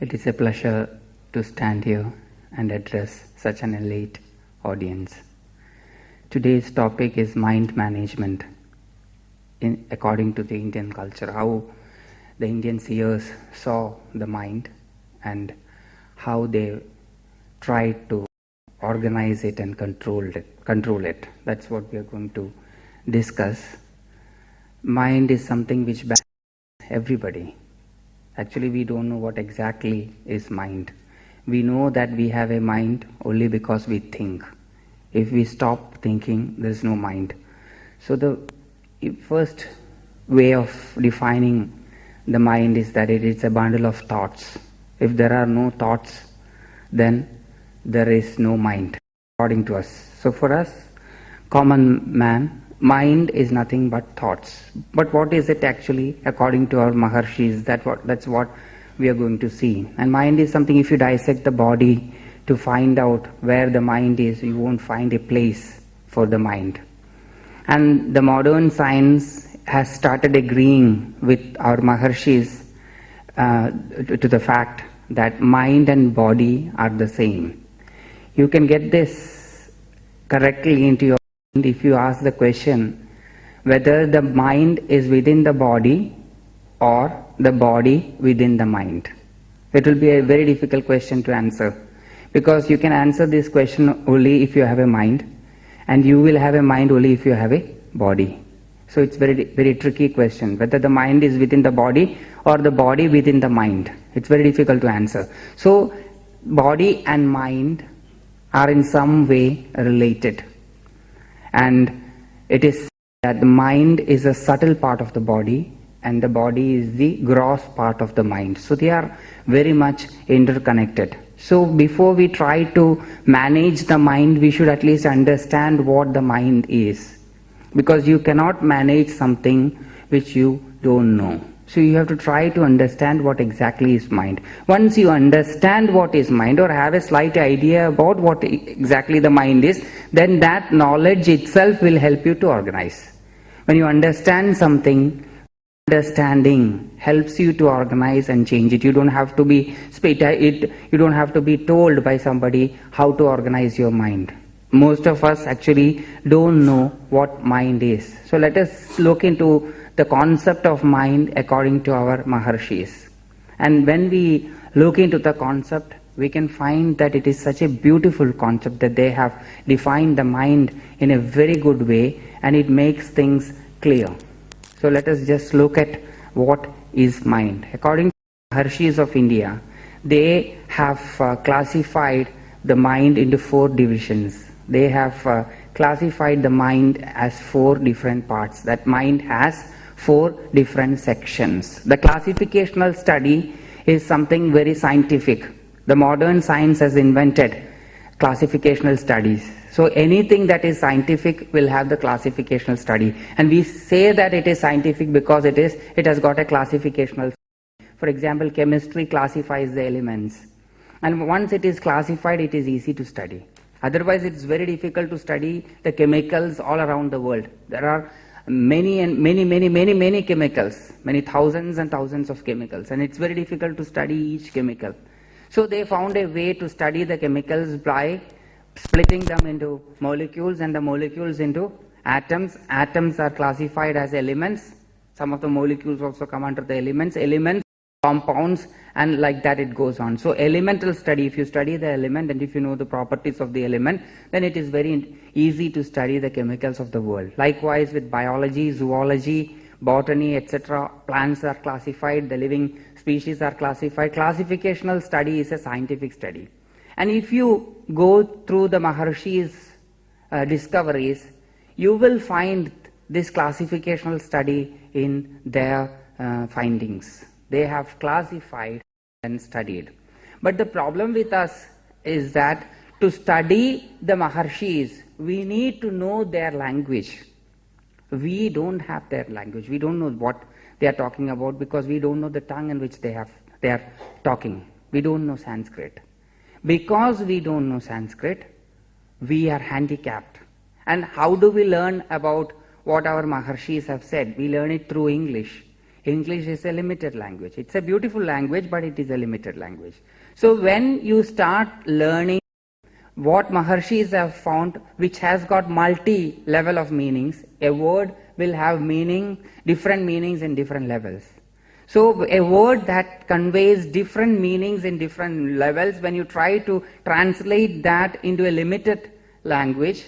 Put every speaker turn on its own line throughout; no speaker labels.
It is a pleasure to stand here and address such an elite audience. Today's topic is mind management according to the Indian culture, how the Indian seers saw the mind and how they tried to organize it and control it. That's what we are going to discuss. Mind is something which baffles everybody. Actually, we don't know what exactly is mind. We know that we have a mind only because we think. If we stop thinking, there is no mind. So the first way of defining the mind is that it is a bundle of thoughts. If there are no thoughts, then there is no mind, according to us. So for us, common man, mind is nothing but thoughts. But what is it actually, according to our Maharshis? That's what we are going to see. And mind is something, if you dissect the body to find out where the mind is, you won't find a place for the mind. And the modern science has started agreeing with our Maharshis to the fact that mind and body are the same. You can get this correctly into your mind if you ask the question whether the mind is within the body or the body within the mind. It will be a very difficult question to answer, because you can answer this question only if you have a mind, and you will have a mind only if you have a body. So it's very, very tricky question, whether the mind is within the body or the body within the mind. It's very difficult to answer. So body and mind are in some way related. And it is that the mind is a subtle part of the body and the body is the gross part of the mind. So they are very much interconnected. So before we try to manage the mind, we should at least understand what the mind is. Because you cannot manage something which you don't know. So you have to try to understand what exactly is mind. Once you understand what is mind, or have a slight idea about what exactly the mind is, then that knowledge itself will help you to organize. When you understand something, understanding helps you to organize and change it. You don't have to be you don't have to be told by somebody how to organize your mind. Most of us actually don't know what mind is. So let us look into the concept of mind according to our Maharshis. And when we look into the concept, we can find that it is such a beautiful concept that they have defined the mind in a very good way, and it makes things clear. So let us just look at what is mind. According to the Maharshis of India, they have classified the mind into 4 divisions. They have classified the mind as 4 different parts. That mind has 4 different sections. The classificational study is something very scientific. The modern science has invented classificational studies. So anything that is scientific will have the classificational study. And we say that it is scientific because it has got a classificational. For example, chemistry classifies the elements. And once it is classified, it is easy to study. Otherwise, it's very difficult to study the chemicals all around the world. There are many chemicals, many thousands and thousands of chemicals, and it's very difficult to study each chemical. So they found a way to study the chemicals by splitting them into molecules, and the molecules into atoms. Atoms are classified as elements. Some of the molecules also come under the elements, compounds, and like that it goes on. So elemental study, if you study the element and if you know the properties of the element, then it is very easy to study the chemicals of the world. Likewise with biology, zoology, botany, etc. Plants are classified, the living species are classified. Classificational study is a scientific study. And if you go through the Maharshi's discoveries, you will find this classificational study in their findings. They have classified and studied. But the problem with us is that to study the Maharshis, we need to know their language. We don't have their language. We don't know what they are talking about because we don't know the tongue in which they are talking. We don't know Sanskrit. Because we don't know Sanskrit, we are handicapped. And how do we learn about what our Maharshis have said? We learn it through English. English is a limited language. It's a beautiful language, but it is a limited language. So when you start learning what Maharshis have found, which has got multi-level of meanings, a word will have different meanings in different levels. So a word that conveys different meanings in different levels, when you try to translate that into a limited language,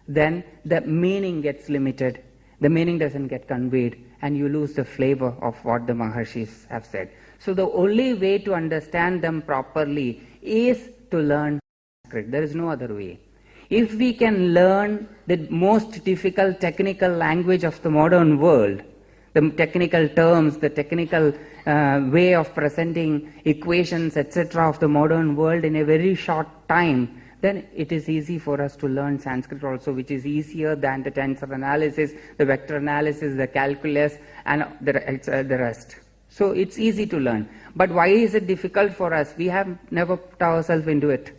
then the meaning gets limited. The meaning doesn't get conveyed, and you lose the flavor of what the Maharshis have said. So the only way to understand them properly is to learn Sanskrit. There is no other way. If we can learn the most difficult technical language of the modern world, the technical terms, the technical way of presenting equations, etc. of the modern world in a very short time, then it is easy for us to learn Sanskrit also, which is easier than the tensor analysis, the vector analysis, the calculus, and the rest. So it's easy to learn. But why is it difficult for us? We have never put ourselves into it.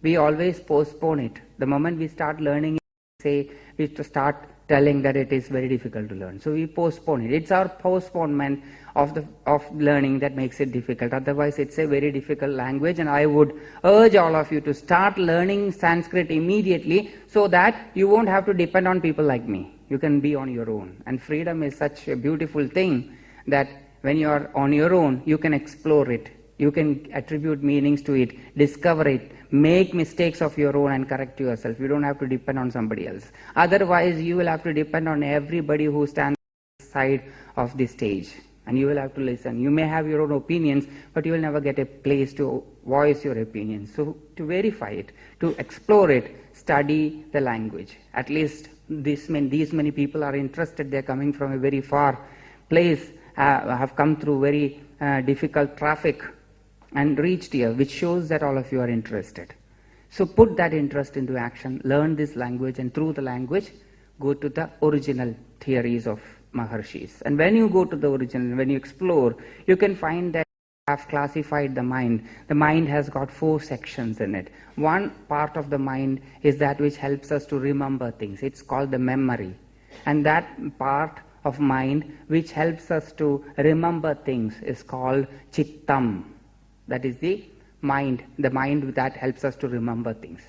We always postpone it. The moment we start learning it, we start telling that it is very difficult to learn. So we postpone it. It's our postponement of learning that makes it difficult. Otherwise, it's a very difficult language, and I would urge all of you to start learning Sanskrit immediately so that you won't have to depend on people like me. You can be on your own. And freedom is such a beautiful thing that when you are on your own, you can explore it. You can attribute meanings to it, discover it, make mistakes of your own and correct yourself. You don't have to depend on somebody else. Otherwise, you will have to depend on everybody who stands on the side of the stage. And you will have to listen. You may have your own opinions, but you will never get a place to voice your opinions. So to verify it, to explore it, study the language. At least these many people are interested. They are coming from a very far place, have come through very difficult traffic and reached here, which shows that all of you are interested. So put that interest into action, learn this language, and through the language, go to the original theories of Maharshis. And when you go to the original, when you explore, you can find that you have classified the mind. The mind has got 4 sections in it. One part of the mind is that which helps us to remember things. It's called the memory. And that part of mind which helps us to remember things is called Chittam. That is the mind that helps us to remember things.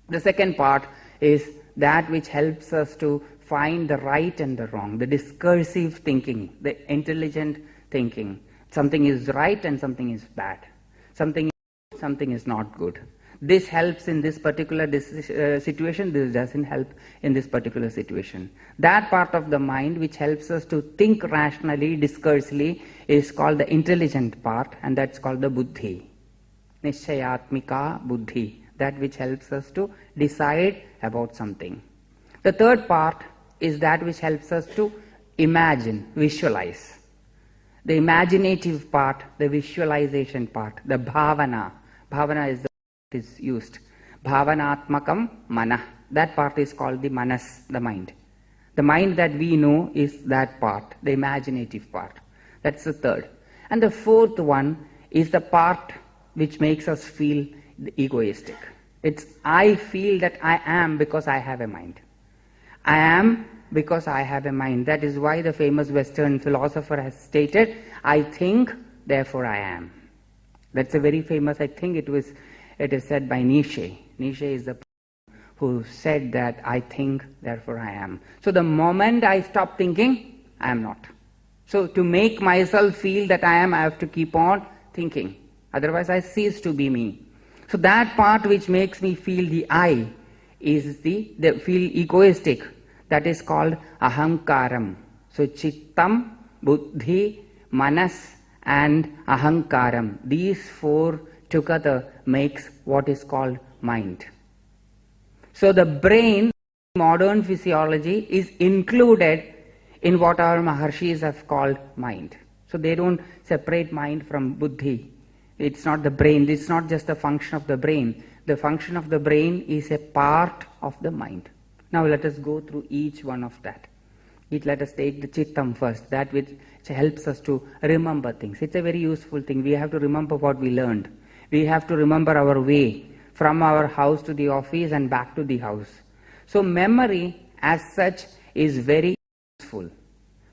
The second part is that which helps us to find the right and the wrong, the discursive thinking, the intelligent thinking. Something is right and something is bad. Something is not good. This helps in this particular situation, this doesn't help in this particular situation. That part of the mind which helps us to think rationally, discursively, is called the intelligent part, and that's called the buddhi. Nishchayatmika buddhi, that which helps us to decide about something. The third part is that which helps us to imagine, visualize. The imaginative part, the visualization part, the bhavana. Bhavana is used. Bhavanatmakam manah. That part is called the manas, the mind. The mind that we know is that part, the imaginative part. That's the third. And the fourth one is the part which makes us feel egoistic. It's I feel that I am because I have a mind. I am because I have a mind. That is why the famous Western philosopher has stated, I think, therefore I am. That's a very famous, I think it is said by Nietzsche. Nietzsche is the person who said that I think, therefore I am. So the moment I stop thinking, I am not. So to make myself feel that I am, I have to keep on thinking. Otherwise I cease to be me. So that part which makes me feel the I is the feel egoistic. That is called ahankaram. So chittam, buddhi, manas and ahankaram. These 4 together makes what is called mind. So the brain, modern physiology, is included in what our Maharshis have called mind. So they don't separate mind from buddhi. It's not the brain. It's not just a function of the brain. The function of the brain is a part of the mind. Now let us go through each one of that. Let us take the chittam first, that which helps us to remember things. It's a very useful thing. We have to remember what we learned. We have to remember our way from our house to the office and back to the house. So memory as such is very useful,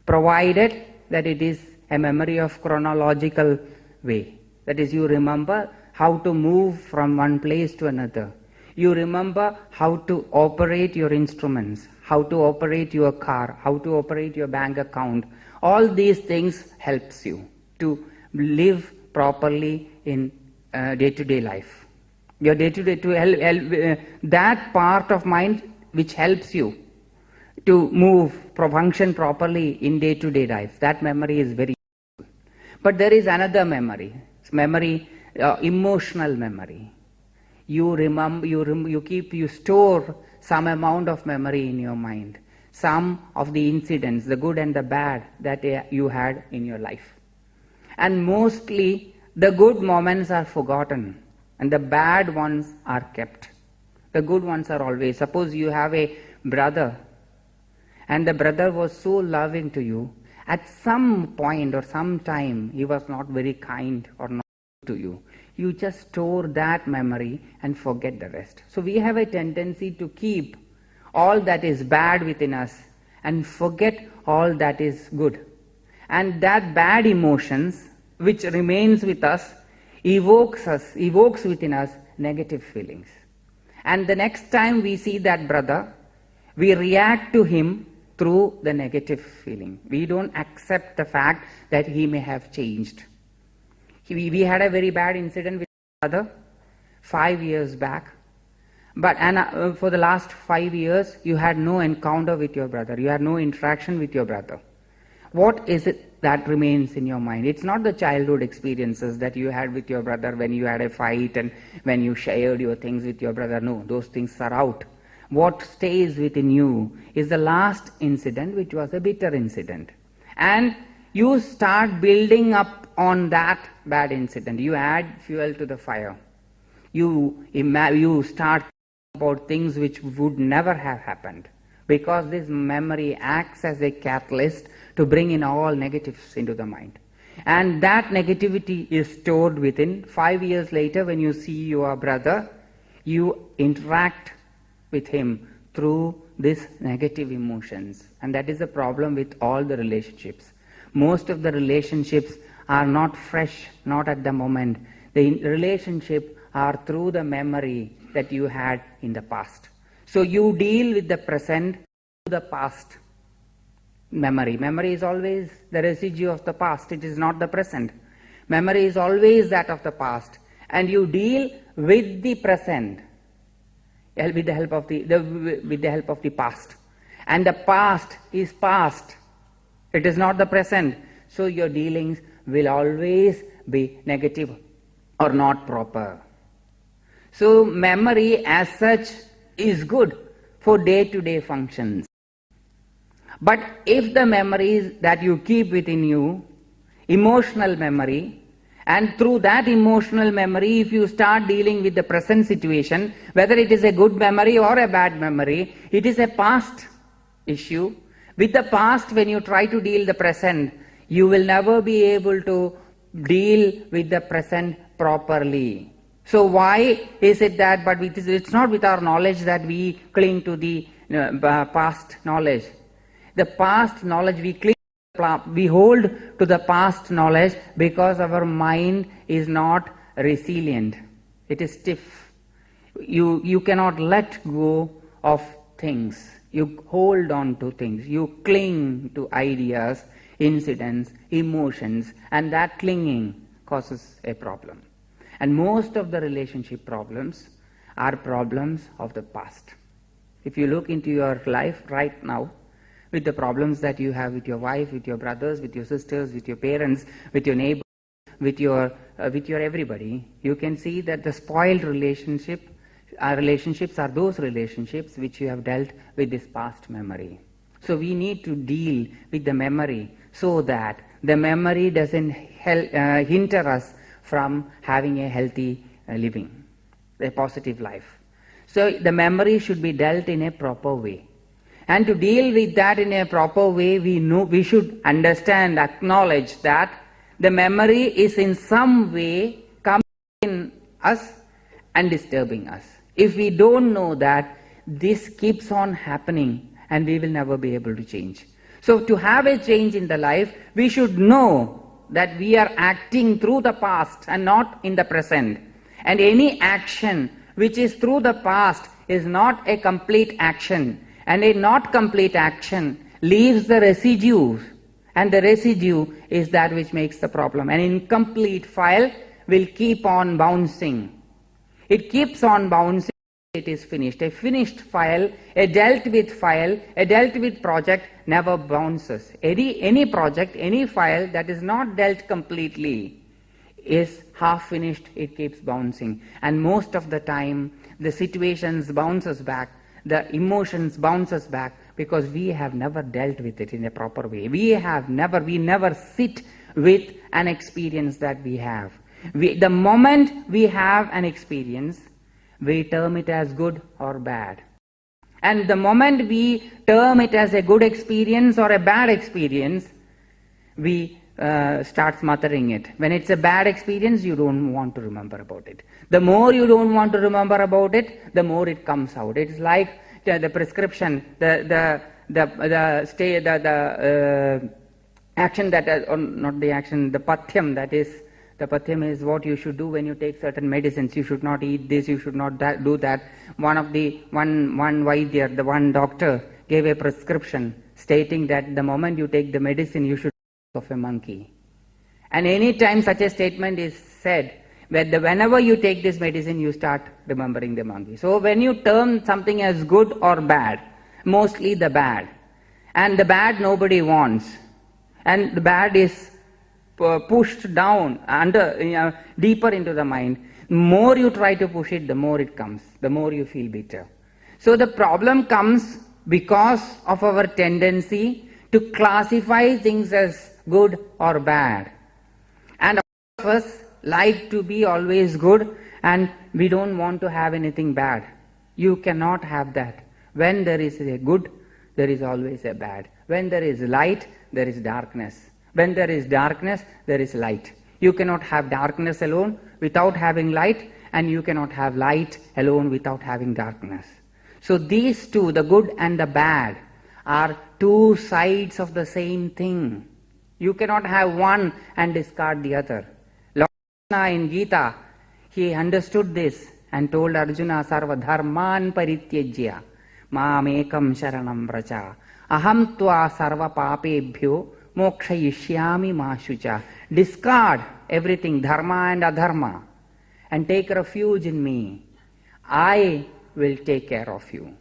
provided that it is a memory of chronological way. That is, you remember how to move from one place to another. You remember how to operate your instruments, how to operate your car, how to operate your bank account. All these things helps you to live properly in day-to-day life. Your day-to-day, that part of mind which helps you to function properly in day-to-day life, that memory is very useful. But there is another memory, emotional memory. You remember, you store some amount of memory in your mind, some of the incidents, the good and the bad that you had in your life. And mostly the good moments are forgotten and the bad ones are kept. The good ones are always. Suppose you have a brother and the brother was so loving to you. At some point or some time he was not very kind or not to you. You just store that memory and forget the rest. So we have a tendency to keep all that is bad within us and forget all that is good. And that bad emotions which remains with us evokes within us negative feelings. And the next time we see that brother, we react to him through the negative feeling. We don't accept the fact that he may have changed. We had a very bad incident with brother 5 years back, but for the last 5 years you had no encounter with your brother, you had no interaction with your brother. What is it that remains in your mind? It's not the childhood experiences that you had with your brother when you had a fight and when you shared your things with your brother. No, those things are out. What stays within you is the last incident, which was a bitter incident. And you start building up on that bad incident. You add fuel to the fire. You start thinking about things which would never have happened, because this memory acts as a catalyst to bring in all negatives into the mind. And that negativity is stored within. 5 years later, when you see your brother, you interact with him through these negative emotions. And that is the problem with all the relationships. Most of the relationships are not fresh, not at the moment. The relationship are through the memory that you had in the past. So you deal with the present through the past memory. Memory is always the residue of the past. It is not the present. Memory is always that of the past. And you deal with the present with the help of the past. And the past is past. It is not the present. So your dealings will always be negative or not proper. So memory as such is good for day-to-day functions. But if the memories that you keep within you, emotional memory, and through that emotional memory, if you start dealing with the present situation, whether it is a good memory or a bad memory, it is a past issue. With the past, when you try to deal the present, you will never be able to deal with the present properly. So why is it that, but it's not with our knowledge that we cling to the past knowledge. The past knowledge we hold to the past knowledge because our mind is not resilient. It is stiff. You cannot let go of things. You hold on to things. You cling to ideas, incidents, emotions, and that clinging causes a problem. And most of the relationship problems are problems of the past. If you look into your life right now, with the problems that you have with your wife, with your brothers, with your sisters, with your parents, with your neighbors, with your everybody, you can see that the spoiled relationships are those relationships which you have dealt with this past memory. So we need to deal with the memory so that the memory doesn't hinder us from having a healthy living, a positive life. So the memory should be dealt in a proper way. And to deal with that in a proper way, we should understand, acknowledge that the memory is in some way coming in us and disturbing us. If we don't know that, this keeps on happening and we will never be able to change. So to have a change in the life, we should know that we are acting through the past and not in the present. And any action which is through the past is not a complete action. And a not complete action leaves the residues. And the residue is that which makes the problem. An incomplete file will keep on bouncing. It keeps on bouncing. It is finished. A finished file, a dealt with project never bounces. Any project, any file that is not dealt completely is half finished, it keeps bouncing. And most of the time, the situations bounces back, the emotions bounces back, because we have never dealt with it in a proper way. We never sit with an experience that we have. The moment we have an experience, we term it as good or bad. And the moment we term it as a good experience or a bad experience, we start smothering it. When it's a bad experience, you don't want to remember about it. The more you don't want to remember about it, the more it comes out. It's like the prescription, the action that, or not the action, the pathyam, that is, the pathyam is what you should do when you take certain medicines. You should not eat this, you should not do that. One Vaidya, the one doctor, gave a prescription stating that the moment you take the medicine, you should of a monkey. And any time such a statement is said, whenever you take this medicine, you start remembering the monkey. So when you term something as good or bad, mostly the bad. And the bad nobody wants. And the bad is pushed down deeper into the mind. The more you try to push it, the more it comes, the more you feel bitter. So the problem comes because of our tendency to classify things as good or bad. And all of us like to be always good, and we don't want to have anything bad. You cannot have that. When there is a good, there is always a bad. When there is light, there is darkness. When there is darkness, there is light. You cannot have darkness alone without having light, and you cannot have light alone without having darkness. So these two, the good and the bad, are two sides of the same thing. You cannot have one and discard the other. Lord Krishna in Gita, he understood this and told Arjuna, Sarva dharman parityajya maam ekam sharanam vraja aham tva sarva papebhyo mokshayishyami ma shucha. Discard everything, dharma and adharma, and take refuge in me. I will take care of you.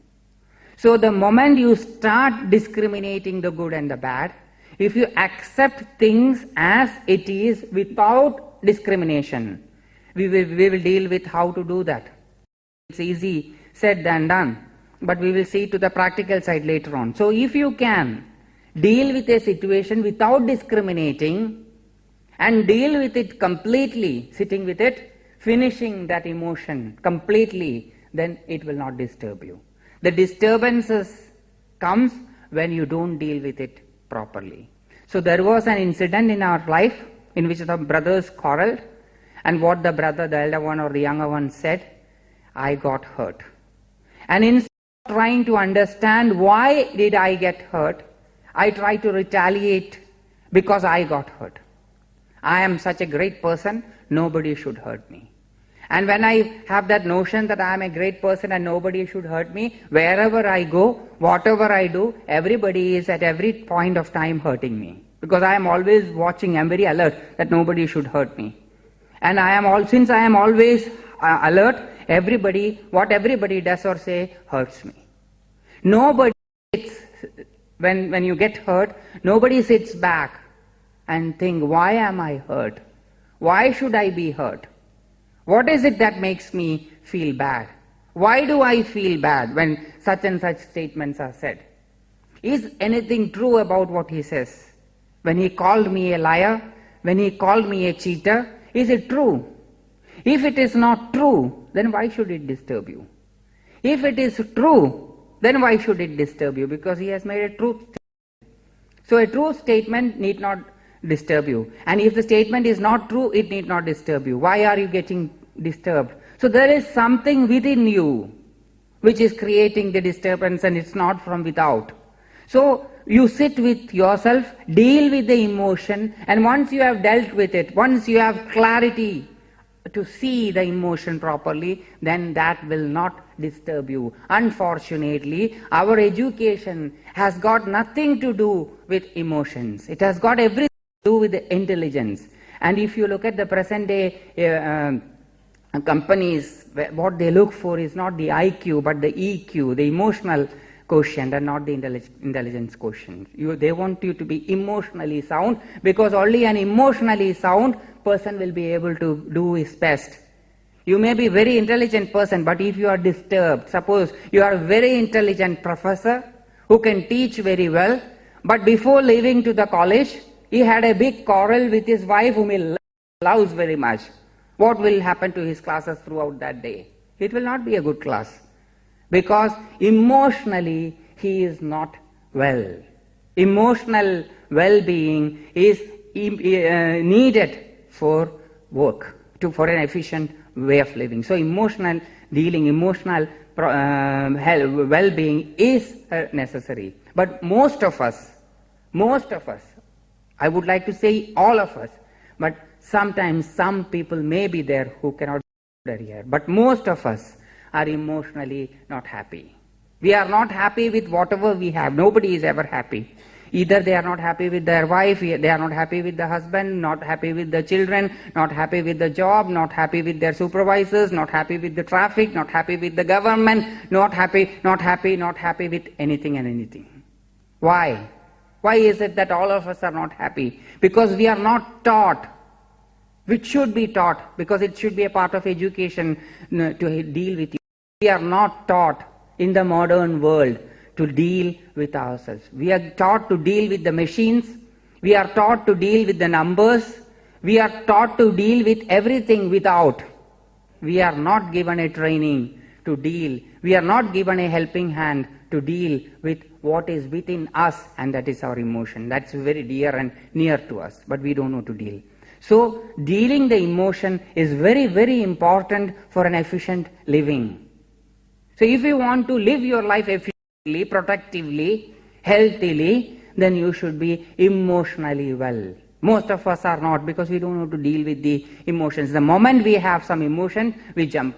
So the moment you start discriminating the good and the bad, if you accept things as it is without discrimination, we will deal with how to do that. It's easy said than done, but we will see to the practical side later on. So if you can deal with a situation without discriminating and deal with it completely, sitting with it, finishing that emotion completely, then it will not disturb you. The disturbances comes when you don't deal with it properly. So there was an incident in our life in which the brothers quarreled, and what the brother, the elder one or the younger one, said, I got hurt. And instead of trying to understand why did I get hurt, I try to retaliate because I got hurt. I am such a great person, nobody should hurt me. And when I have that notion that I am a great person and nobody should hurt me, wherever I go, whatever I do, everybody is at every point of time hurting me. Because I am always watching, I am very alert that nobody should hurt me. And since I am always alert, what everybody does or say hurts me. Nobody sits, when you get hurt, nobody sits back and think, why am I hurt? Why should I be hurt? What is it that makes me feel bad? Why do I feel bad when such and such statements are said? Is anything true about what he says? When he called me a liar, when he called me a cheater, is it true? If it is not true, then why should it disturb you? If it is true, then why should it disturb you? Because he has made a truth statement. So a true statement need not disturb you. And if the statement is not true, it need not disturb you. Why are you getting disturbed? So there is something within you which is creating the disturbance, and it's not from without. So you sit with yourself, deal with the emotion, and once you have dealt with it, once you have clarity to see the emotion properly, then that will not disturb you. Unfortunately, our education has got nothing to do with emotions. It has got everything to do with the intelligence. And if you look at the present day companies, what they look for is not the IQ but the EQ, the emotional quotient, and not the intelligence quotient. They want you to be emotionally sound, because only an emotionally sound person will be able to do his best. You may be a very intelligent person, but if you are disturbed, suppose you are a very intelligent professor who can teach very well, but before leaving to the college, he had a big quarrel with his wife whom he loves very much. What will happen to his classes throughout that day? It will not be a good class, because emotionally he is not well. Emotional well-being is needed for work, for an efficient way of living. So emotional dealing, emotional well-being is necessary. But most of us, I would like to say all of us, but sometimes some people may be there who cannot be here, but most of us are emotionally not happy. We are not happy with whatever we have. Nobody is ever happy. Either they are not happy with their wife, they are not happy with the husband, not happy with the children, not happy with the job, not happy with their supervisors, not happy with the traffic, not happy with the government, not happy with anything and anything. Why? Why is it that all of us are not happy? Because we are not taught, which should be taught, because it should be a part of education to deal with you. We are not taught in the modern world to deal with ourselves. We are taught to deal with the machines. We are taught to deal with the numbers. We are taught to deal with everything without. We are not given a training to deal. We are not given a helping hand to deal with what is within us, and that is our emotion. That's very dear and near to us, but we don't know to deal. So dealing the emotion is very, very important for an efficient living. So if you want to live your life efficiently, productively, healthily, then you should be emotionally well. Most of us are not, because we don't know to deal with the emotions. The moment we have some emotion, we jump.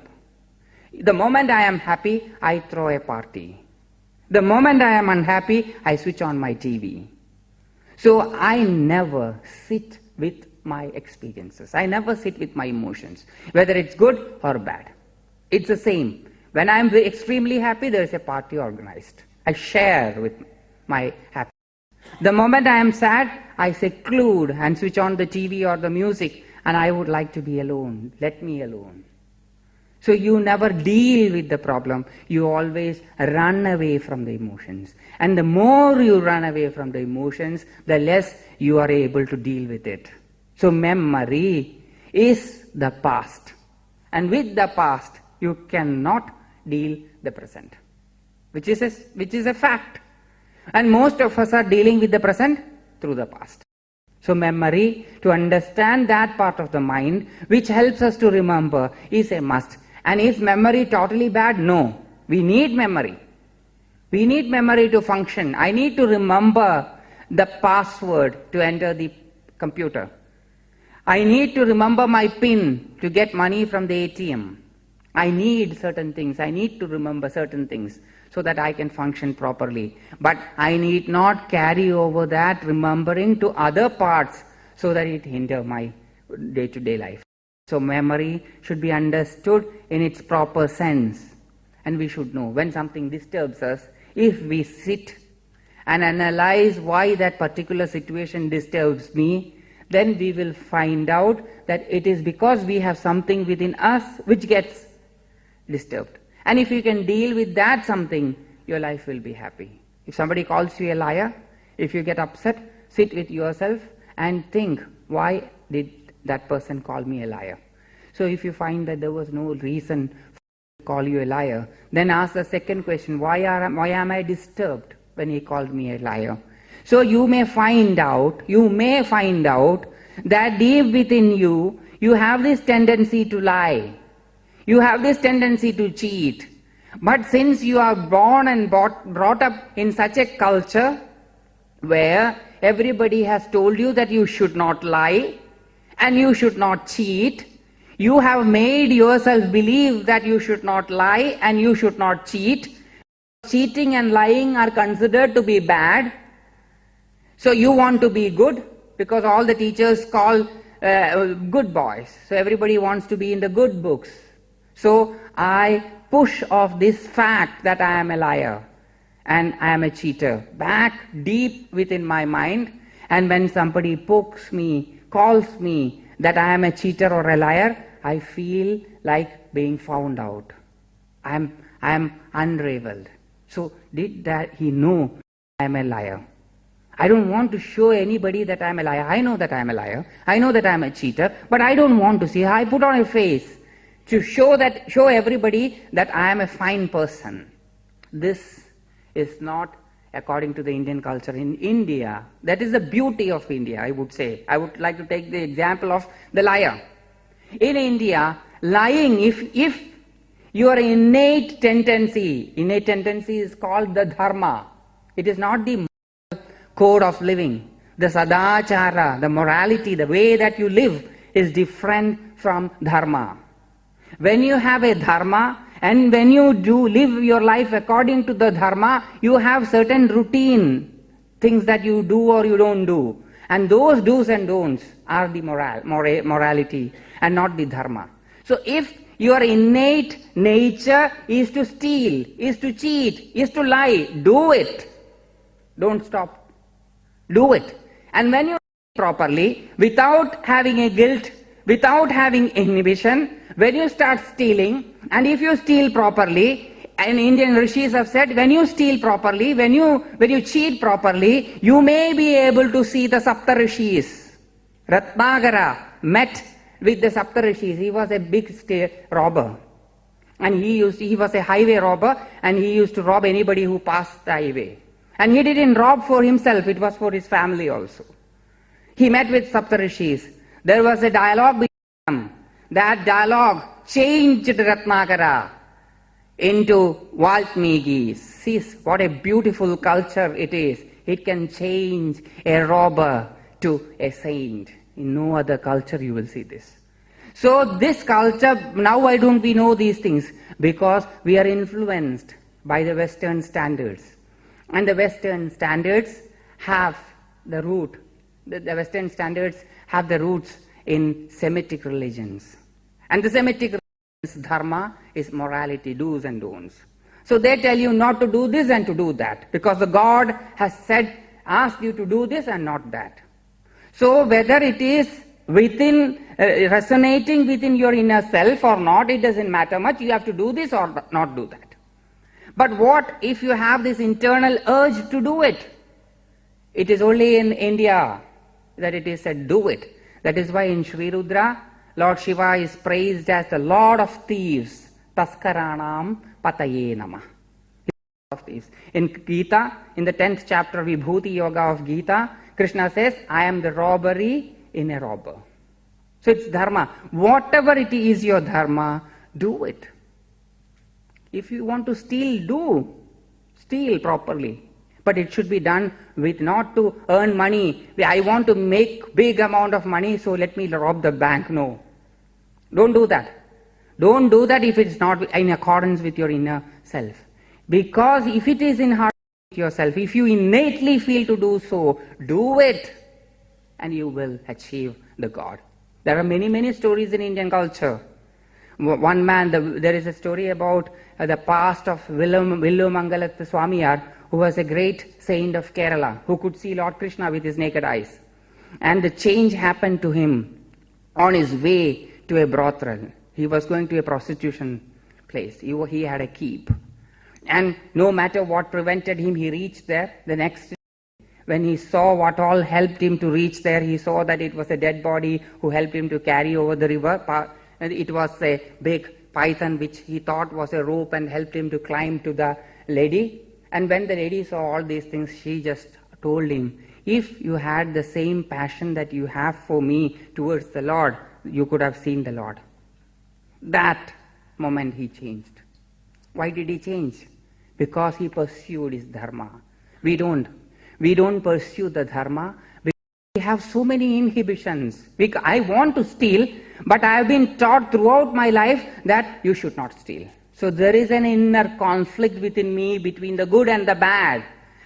The moment I am happy, I throw a party. The moment I am unhappy, I switch on my TV. So I never sit with my experiences. I never sit with my emotions, whether it's good or bad. It's the same. When I am extremely happy, there is a party organized. I share with my happiness. The moment I am sad, I seclude and switch on the TV or the music, and I would like to be alone. Let me alone. So you never deal with the problem. You always run away from the emotions. And the more you run away from the emotions, the less you are able to deal with it. So memory is the past. And with the past, you cannot deal the present, which is a fact. And most of us are dealing with the present through the past. So memory, to understand that part of the mind which helps us to remember, is a must. And is memory totally bad? No. We need memory. We need memory to function. I need to remember the password to enter the computer. I need to remember my PIN to get money from the ATM. I need certain things. I need to remember certain things so that I can function properly. But I need not carry over that remembering to other parts so that it hinders my day-to-day life. So memory should be understood in its proper sense. And we should know when something disturbs us, if we sit and analyze why that particular situation disturbs me, then we will find out that it is because we have something within us which gets disturbed. And if you can deal with that something, your life will be happy. If somebody calls you a liar, if you get upset, sit with yourself and think, why did that person call me a liar? So if you find that there was no reason to call you a liar, then ask the second question, why am I disturbed when he called me a liar? So you may find out that deep within you, you have this tendency to lie. You have this tendency to cheat. But since you are born and brought up in such a culture, where everybody has told you that you should not lie and you should not cheat. You have made yourself believe that you should not lie and you should not cheat. Cheating and lying are considered to be bad. So you want to be good because all the teachers call good boys. So everybody wants to be in the good books. So I push off this fact that I am a liar and I am a cheater back deep within my mind, and when somebody pokes me, calls me that I am a cheater or a liar, I feel like being found out. I am unraveled. So did that he know I am a liar? I don't want to show anybody that I am a liar. I know that I am a liar. I know that I am a cheater, but I don't want to see. I put on a face to show everybody that I am a fine person. This is not according to the Indian culture. In India, that is the beauty of India, I would say. I would like to take the example of the liar. In India, lying, if your innate tendency is called the dharma. It is not the moral code of living. The sadachara, the morality, the way that you live is different from dharma. When you have a dharma and when you do live your life according to the dharma, you have certain routine things that you do or you don't do. And those do's and don'ts are the morality and not the dharma. So if your innate nature is to steal, is to cheat, is to lie, do it. Don't stop. Do it. And when you do it properly, without having a guilt, without having inhibition, when you start stealing, and if you steal properly, and Indian rishis have said, when you steal properly, when you cheat properly, you may be able to see the Saptarishis. Ratnagara met with the Saptarishis. He was a big robber. And he was a highway robber, and he used to rob anybody who passed the highway. And he didn't rob for himself, it was for his family also. He met with Saptarishis. There was a dialogue between them. That dialogue changed Ratnagara into Valmiki. See what a beautiful culture it is. It can change a robber to a saint. In no other culture you will see this. So this culture, now why don't we know these things? Because we are influenced by the Western standards. And the Western standards have the root. The Western standards have the roots in Semitic religions. And the Semitic religions, dharma is morality, do's and don'ts. So they tell you not to do this and to do that, because the God has asked you to do this and not that. So whether it is within, resonating within your inner self or not, it doesn't matter much. You have to do this or not do that. But what if you have this internal urge to do it? It is only in India that it is said, do it. That is why in Sri Rudra, Lord Shiva is praised as the Lord of Thieves. Taskaranam Pataye Namah. Of thieves. In Gita, in the 10th chapter, Vibhuti Yoga of Gita, Krishna says, I am the robbery in a robber. So it's dharma. Whatever it is your dharma, do it. If you want to steal, steal properly. But it should be done with not to earn money. I want to make big amount of money, so let me rob the bank. No. Don't do that. Don't do that if it's not in accordance with your inner self. Because if it is in harmony with yourself, if you innately feel to do so, do it, and you will achieve the God. There are many stories in Indian culture. One man, there is a story about the past of Villumangalat Swamiyar, who was a great saint of Kerala, who could see Lord Krishna with his naked eyes. And the change happened to him on his way to a brothel. He was going to a prostitution place. He had a keep. And no matter what prevented him, he reached there. The next day, when he saw what all helped him to reach there, he saw that it was a dead body who helped him to carry over the river. It was a big python which he thought was a rope and helped him to climb to the lady. And when the lady saw all these things, she just told him, if you had the same passion that you have for me towards the Lord, you could have seen the Lord. That moment he changed. Why did he change? Because he pursued his dharma. We don't. We don't pursue the dharma because we have so many inhibitions. I want to steal, but I have been taught throughout my life that you should not steal. So there is an inner conflict within me between the good and the bad.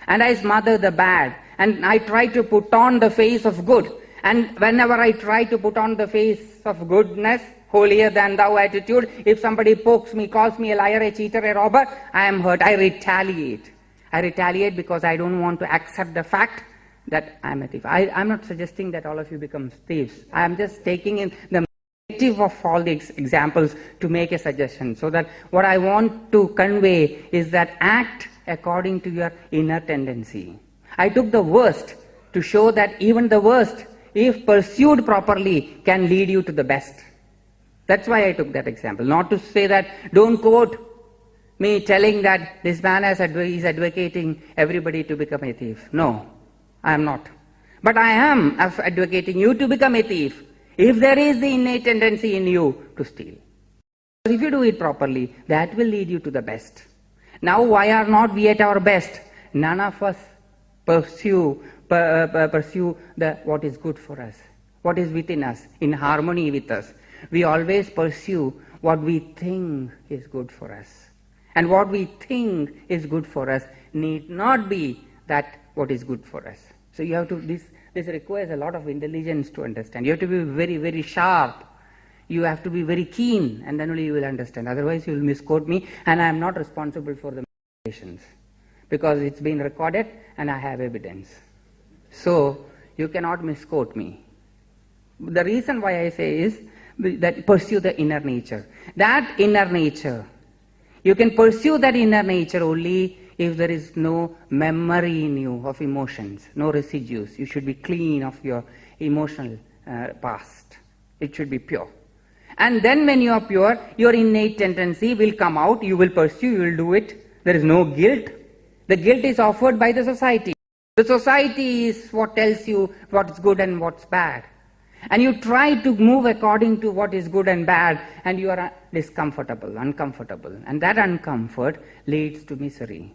And I smother the bad. And I try to put on the face of good. And whenever I try to put on the face of goodness, holier than thou attitude, if somebody pokes me, calls me a liar, a cheater, a robber, I am hurt. I retaliate. I retaliate because I don't want to accept the fact that I am a thief. I am not suggesting that all of you become thieves. I am just taking in the motive of all the examples to make a suggestion. So that what I want to convey is that act according to your inner tendency. I took the worst to show that even the worst, if pursued properly, can lead you to the best. That's why I took that example. Not to say that, don't quote me telling that this man is advocating everybody to become a thief. No, I am not. But I am advocating you to become a thief if there is the innate tendency in you to steal. If you do it properly, that will lead you to the best. Now, why are not we at our best? None of us pursue what is good for us, what is within us, in harmony with us. We always pursue what we think is good for us. And what we think is good for us need not be that what is good for us. So you have to, this requires a lot of intelligence to understand. You have to be very, very sharp. You have to be very keen, and then only you will understand. Otherwise you will misquote me, and I am not responsible for the misquotations, because it's been recorded and I have evidence. So you cannot misquote me. The reason why I say is that pursue the inner nature. That inner nature, you can pursue that inner nature only if there is no memory in you of emotions, no residues. You should be clean of your emotional past. It should be pure. And then when you are pure, your innate tendency will come out, you will pursue, you will do it. There is no guilt. The guilt is offered by the society. The society is what tells you what's good and what's bad. And you try to move according to what is good and bad, and you are discomfortable, uncomfortable. And that uncomfort leads to misery.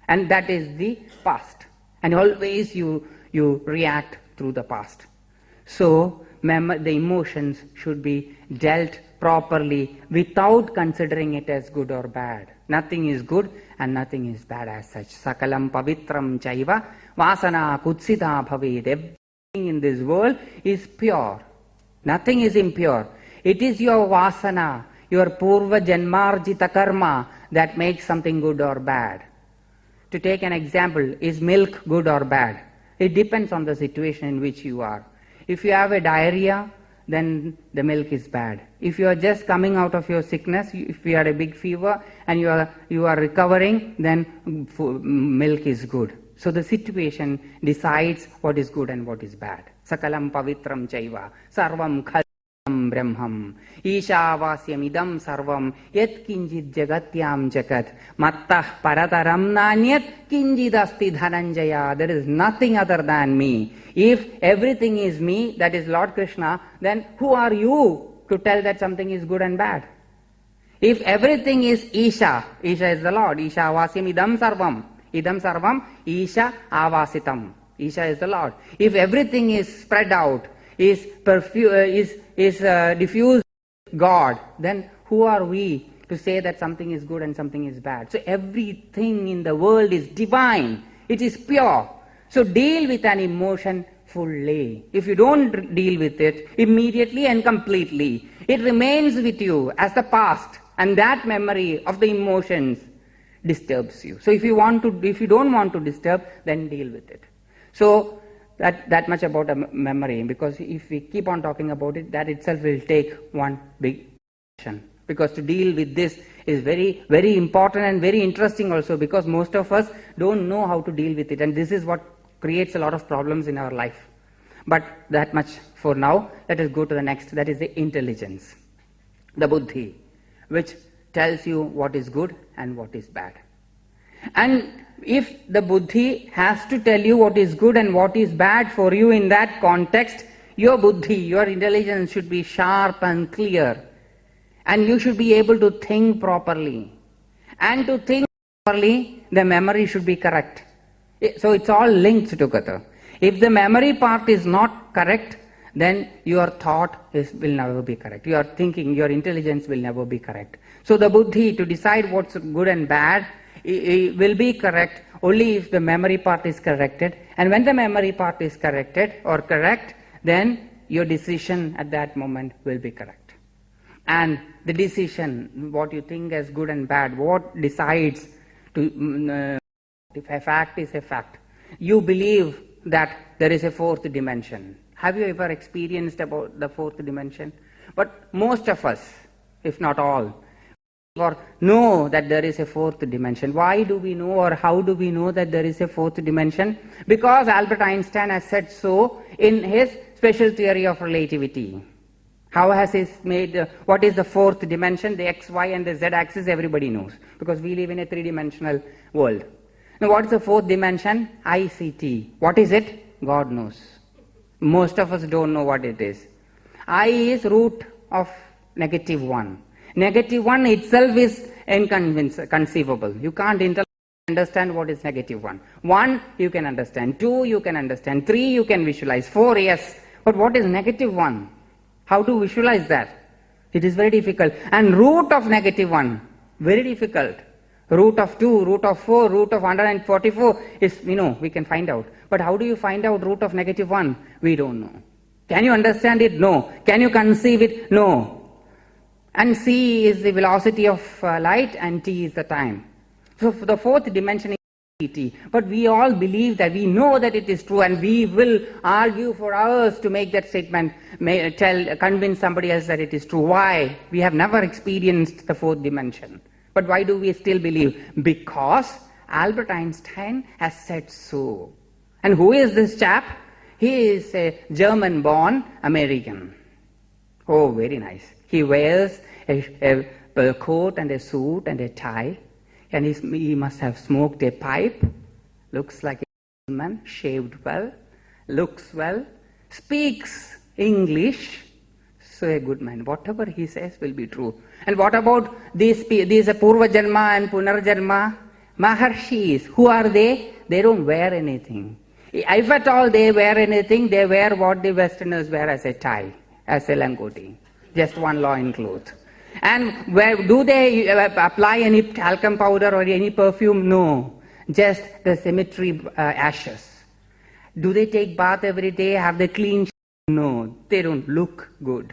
And that is the past. And always you react through the past. So the emotions should be dealt properly without considering it as good or bad. Nothing is good and nothing is bad as such. Sakalam pavitram chaiva vasana kutsita bhaved. Everything in this world is pure. Nothing is impure. It is your vasana, your purva janmarjita karma that makes something good or bad. To take an example, is milk good or bad? It depends on the situation in which you are. If you have a diarrhea, then the milk is bad. If you are just coming out of your sickness, if you had a big fever and you are recovering, then milk is good. So the situation decides what is good and what is bad. Sakalam pavitram chaiva sarvam khalam brahmam ishavasyam idam sarvam yat kinjit jagatyam jagat mattah parataram nanyat kinjit asti dhananjaya. There is nothing other than me. If everything is me, that is Lord Krishna, then who are you to tell that something is good and bad? If everything is Isha, Isha is the Lord, Isha avasyam idam sarvam, idam sarvam Isha avasitam, Isha is the Lord. If everything is spread out, is diffused God, then who are we to say that something is good and something is bad? So everything in the world is divine, it is pure. So deal with an emotion fully. If you don't deal with it immediately and completely, it remains with you as the past, and that memory of the emotions disturbs you. So if you don't want to disturb, then deal with it. So that much about a memory, because if we keep on talking about it, that itself will take one big session. Because to deal with this is very, very important and very interesting also, because most of us don't know how to deal with it, and this is what creates a lot of problems in our life. But that much for now. Let us go to the next, that is the intelligence, the buddhi, which tells you what is good and what is bad. And if the buddhi has to tell you what is good and what is bad for you in that context, your buddhi, your intelligence should be sharp and clear, and you should be able to think properly. And to think properly, the memory should be correct. So it's all linked together. If the memory part is not correct, then your thought will never be correct. Your thinking, your intelligence will never be correct. So the buddhi, to decide what's good and bad, it will be correct only if the memory part is corrected. And when the memory part is corrected or correct, then your decision at that moment will be correct. And the decision, what you think as good and bad, what decides to if a fact is a fact. You believe that there is a fourth dimension. Have you ever experienced about the fourth dimension? But most of us, if not all, or know that there is a fourth dimension. Why do we know, or how do we know that there is a fourth dimension? Because Albert Einstein has said so in his special theory of relativity. How has he made, what is the fourth dimension? The x, y and the z axis everybody knows, because we live in a three-dimensional world. Now what is the fourth dimension? ICT. What is it? God knows. Most of us don't know what it is. I is root of -1. -1 itself is inconceivable. You can't understand what is -1. 1 you can understand, 2 you can understand, 3 you can visualize, 4 yes. But what is -1? How to visualize that? It is very difficult. And root of -1, very difficult. Root of 2, root of 4, root of 144 is, we can find out. But how do you find out root of -1? We don't know. Can you understand it? No. Can you conceive it? No. And c is the velocity of light and t is the time. So for the fourth dimension is t. But we all believe that, we know that it is true, and we will argue for hours to make that statement, convince somebody else that it is true. Why? We have never experienced the fourth dimension. But why do we still believe? Because Albert Einstein has said so. And who is this chap? He is a German-born American. Oh, very nice. He wears a coat and a suit and a tie, and he must have smoked a pipe, looks like a man, shaved well, looks well, speaks English. So a good man. Whatever he says will be true. And what about these Purva Janma and Punarjanma? Maharshis. Who are they? They don't wear anything. If at all they wear anything, they wear what the Westerners wear as a tie, as a langoti. Just one loin cloth. And do they apply any talcum powder or any perfume? No. Just the cemetery ashes. Do they take bath every day? Have they clean? No. They don't look good.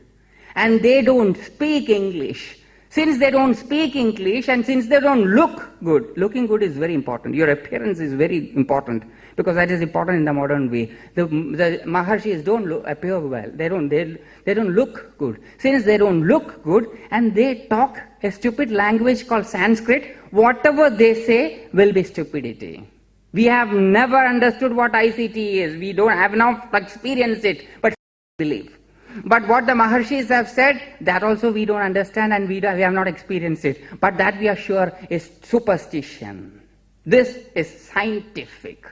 And they don't speak English. Since they don't speak English and since they don't look good, looking good is very important. Your appearance is very important, because that is important in the modern way. The Maharshis don't appear well. They don't look good. Since they don't look good and they talk a stupid language called Sanskrit, whatever they say will be stupidity. We have never understood what ICT is. We have not experienced it, but believe. But what the Maharshis have said, that also we don't understand, and we have not experienced it. But that we are sure is superstition. This is scientific.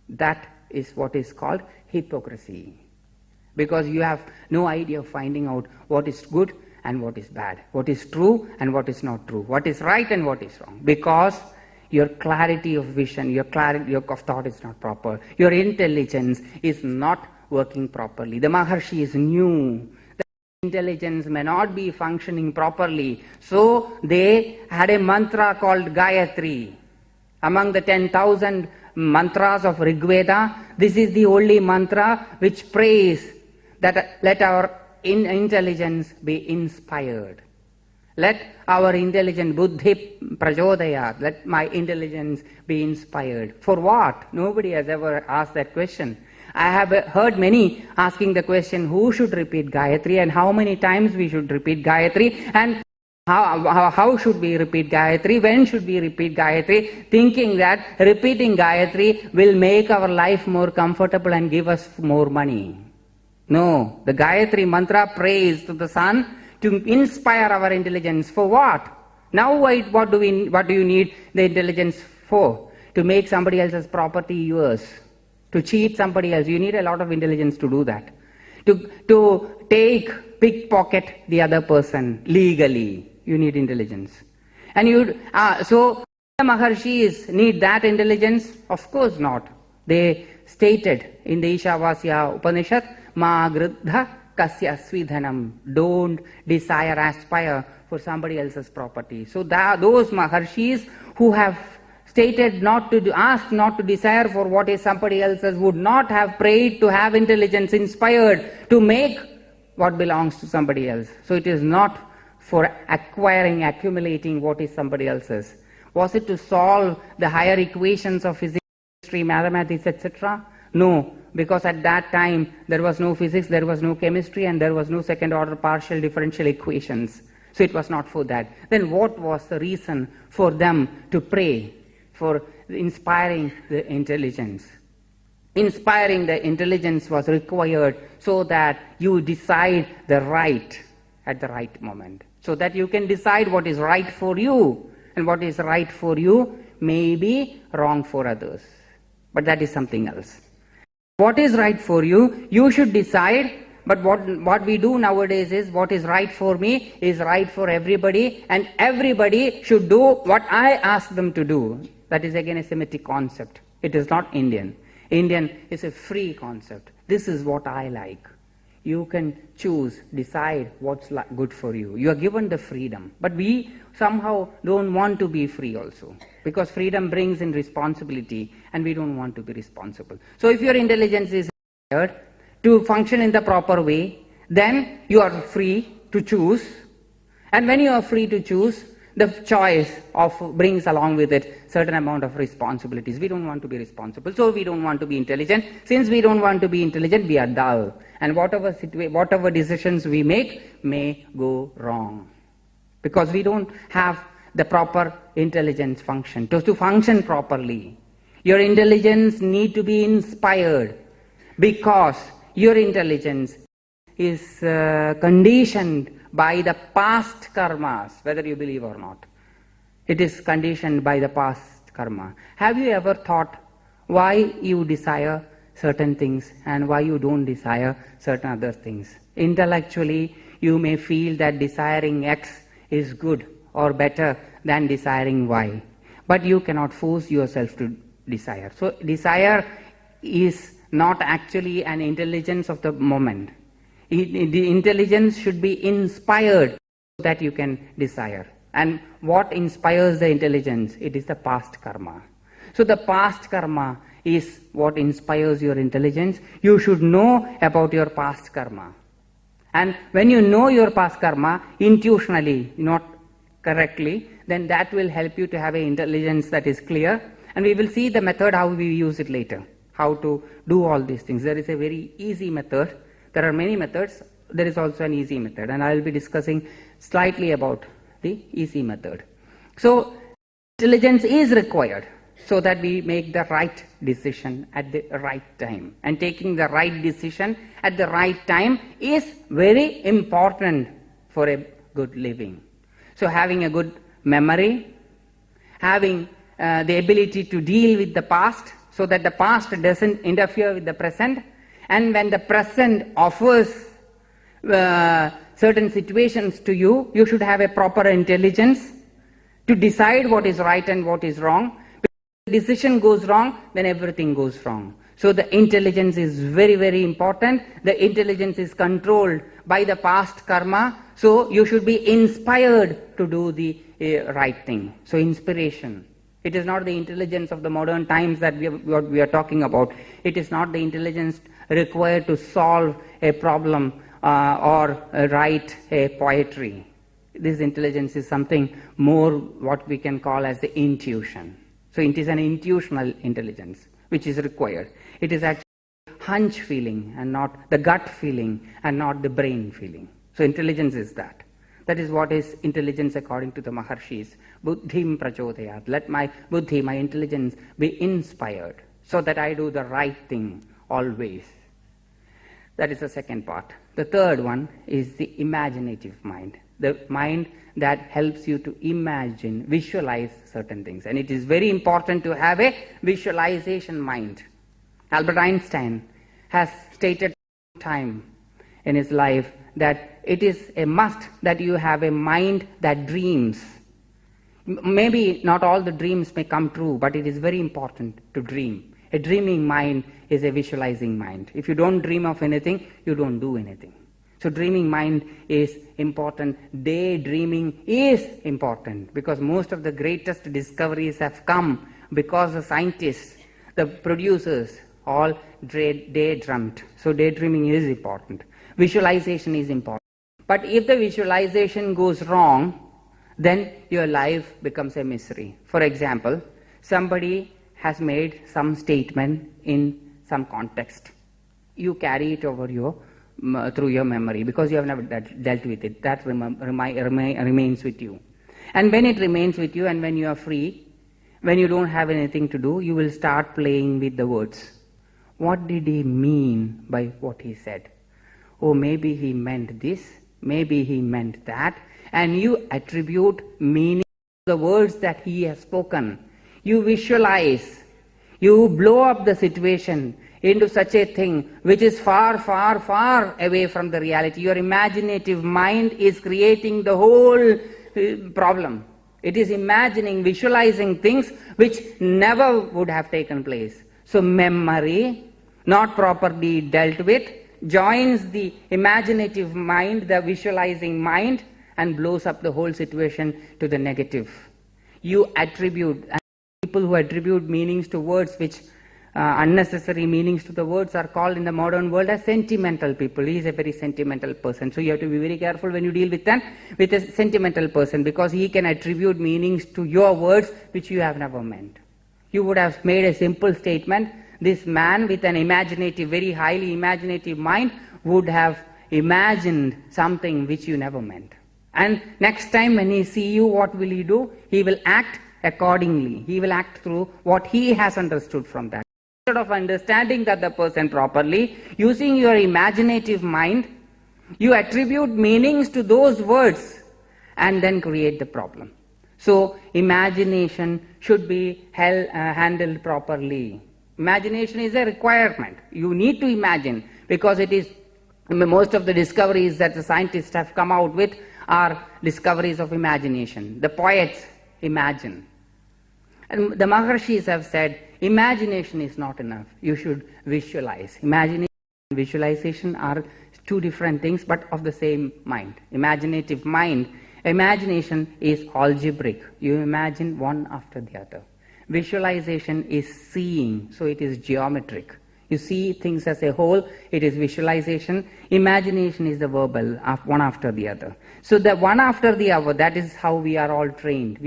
That is what is called hypocrisy. Because you have no idea of finding out what is good and what is bad, what is true and what is not true, what is right and what is wrong. Because your clarity of vision, your clarity of thought is not proper. Your intelligence is not working properly. The Maharshis knew that intelligence may not be functioning properly. So they had a mantra called Gayatri. Among the 10,000 mantras of Rigveda, this is the only mantra which prays that let our intelligence be inspired. Let our intelligence, buddhi prajodayat, let my intelligence be inspired. For what? Nobody has ever asked that question. I have heard many asking the question, who should repeat Gayatri and how many times we should repeat Gayatri, and how should we repeat Gayatri, when should we repeat Gayatri, thinking that repeating Gayatri will make our life more comfortable and give us more money. No, the Gayatri mantra prays to the sun to inspire our intelligence. For what? Now what do you need the intelligence for? To make somebody else's property yours. To cheat somebody else. You need a lot of intelligence to do that. To pickpocket the other person legally. You need intelligence. And so The Maharshis need that intelligence? Of course not. They stated in the Ishavasya Upanishad, Ma Gridha Kasya Svidhanam. Don't desire, aspire for somebody else's property. So those Maharshis who have stated asked not to desire for what is somebody else's would not have prayed to have intelligence inspired to make what belongs to somebody else. So it is not for acquiring, accumulating what is somebody else's. Was it to solve the higher equations of physics, chemistry, mathematics, etc.? No, because at that time there was no physics, there was no chemistry, and there was no second order partial differential equations. So it was not for that. Then what was the reason for them to pray for inspiring the intelligence? Inspiring the intelligence was required so that you decide the right at the right moment. So that you can decide what is right for you, and what is right for you may be wrong for others. But that is something else. What is right for you, you should decide. But what we do nowadays is, what is right for me is right for everybody, and everybody should do what I ask them to do. That is again a Semitic concept. It is not Indian. Indian is a free concept. This is what I like. You can choose, decide what's good for you. You are given the freedom. But we somehow don't want to be free also, because freedom brings in responsibility, and we don't want to be responsible. So if your intelligence is required to function in the proper way, then you are free to choose. And when you are free to choose, the choice brings along with it certain amount of responsibilities. We don't want to be responsible, so we don't want to be intelligent. Since we don't want to be intelligent, we are dull. And whatever decisions we make may go wrong, because we don't have the proper intelligence function. To function properly, your intelligence need to be inspired, because your intelligence is conditioned by the past karmas, whether you believe or not. It is conditioned by the past karma. Have you ever thought why you desire certain things and why you don't desire certain other things? Intellectually, you may feel that desiring X is good or better than desiring Y, but you cannot force yourself to desire. So desire is not actually an intelligence of the moment. The intelligence should be inspired so that you can desire. And what inspires the intelligence? It is the past karma. So the past karma is what inspires your intelligence. You should know about your past karma. And when you know your past karma intuitionally, not correctly, then that will help you to have an intelligence that is clear. And we will see the method how we use it later, how to do all these things. There is a very easy method. There are many methods. There is also an easy method, and I will be discussing slightly about the easy method. So intelligence is required so that we make the right decision at the right time. And taking the right decision at the right time is very important for a good living. So having a good memory, having the ability to deal with the past so that the past doesn't interfere with the present, and when the present offers certain situations to you, you should have a proper intelligence to decide what is right and what is wrong. If the decision goes wrong, then everything goes wrong. So the intelligence is very, very important. The intelligence is controlled by the past karma. So you should be inspired to do the right thing. So inspiration. It is not the intelligence of the modern times that we are talking about. It is not the intelligence required to solve a problem or write a poetry. This intelligence is something more what we can call as the intuition. So it is an intuitional intelligence which is required. It is actually hunch feeling and not the gut feeling and not the brain feeling. So intelligence is that. That is what is intelligence according to the Maharshis. Buddhim prachodayat. Let my buddhi, my intelligence, be inspired so that I do the right thing always. That is the second part. The third one is the imaginative mind. The mind that helps you to imagine, visualize certain things. And it is very important to have a visualization mind. Albert Einstein has stated time in his life that it is a must that you have a mind that dreams. Maybe not all the dreams may come true, but it is very important to dream. A dreaming mind is a visualizing mind. If you don't dream of anything, you don't do anything. So dreaming mind is important. Daydreaming is important, because most of the greatest discoveries have come because the scientists, the producers, all daydreamt. So daydreaming is important. Visualization is important. But if the visualization goes wrong, then your life becomes a misery. For example, somebody has made some statement in some context. You carry it over through your memory because you have never dealt with it. That remains with you. And when it remains with you and when you are free, when you don't have anything to do, you will start playing with the words. What did he mean by what he said? Oh, maybe he meant this, maybe he meant that. And you attribute meaning to the words that he has spoken. You visualize, you blow up the situation into such a thing which is far, far, far away from the reality. Your imaginative mind is creating the whole problem. It is imagining, visualizing things which never would have taken place. So memory, not properly dealt with, joins the imaginative mind, the visualizing mind, and blows up the whole situation to the negative. You attribute, and people who attribute meanings to words which unnecessary meanings to the words are called in the modern world as sentimental people. He is a very sentimental person. So you have to be very careful when you deal with a sentimental person, because he can attribute meanings to your words which you have never meant. You would have made a simple statement. This man with an imaginative, very highly imaginative mind would have imagined something which you never meant. And next time when he see you, what will he do? He will act accordingly. He will act through what he has understood from that. Instead of understanding that the person properly, using your imaginative mind, you attribute meanings to those words and then create the problem. So imagination should be handled properly. Imagination is a requirement. You need to imagine, because it is most of the discoveries that the scientists have come out with are discoveries of imagination. The poets imagine. And the Maharshis have said, imagination is not enough. You should visualize. Imagination and visualization are two different things, but of the same mind. Imaginative mind. Imagination is algebraic. You imagine one after the other. Visualization is seeing, so it is geometric. You see things as a whole, it is visualization. Imagination is the verbal, one after the other. So the one after the other, that is how we are all trained.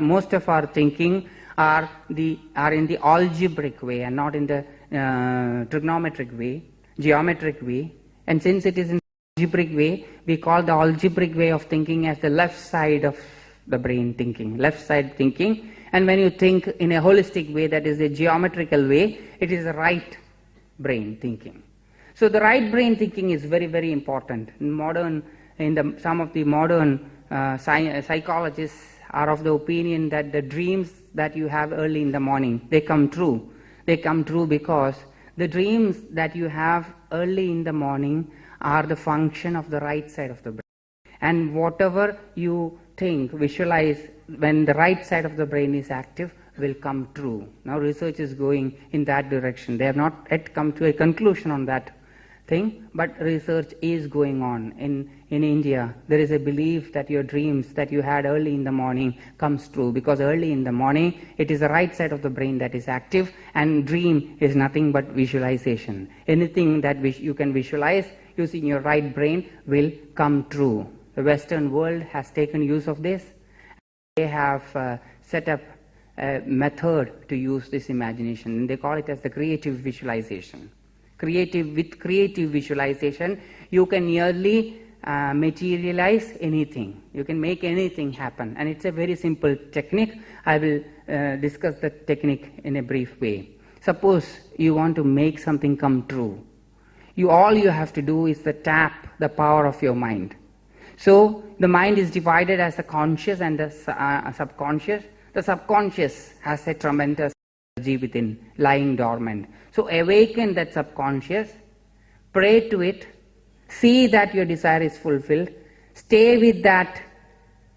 Most of our thinking are in the algebraic way and not in the trigonometric way, geometric way. And since it is in the algebraic way, we call the algebraic way of thinking as the left side of the brain thinking, left side thinking. And when you think in a holistic way, that is a geometrical way, it is the right brain thinking. So the right brain thinking is very, very important. Some of the modern psychologists are of the opinion that the dreams that you have early in the morning, they come true. They come true because the dreams that you have early in the morning are the function of the right side of the brain. And whatever you think, visualize, when the right side of the brain is active, will come true. Now research is going in that direction. They have not yet come to a conclusion on that thing, but research is going on. In India, there is a belief that your dreams that you had early in the morning comes true, because early in the morning it is the right side of the brain that is active, and dream is nothing but visualization. Anything that you can visualize using your right brain will come true. The Western world has taken use of this. They have set up a method to use this imagination, and they call it as the creative visualization. With creative visualization, you can nearly materialize anything. You can make anything happen, and it's a very simple technique. I will discuss the technique in a brief way. Suppose you want to make something come true. All you have to do is to tap the power of your mind. So the mind is divided as the conscious and the subconscious. The subconscious has a tremendous energy within, lying dormant. So awaken that subconscious, pray to it, see that your desire is fulfilled, stay with that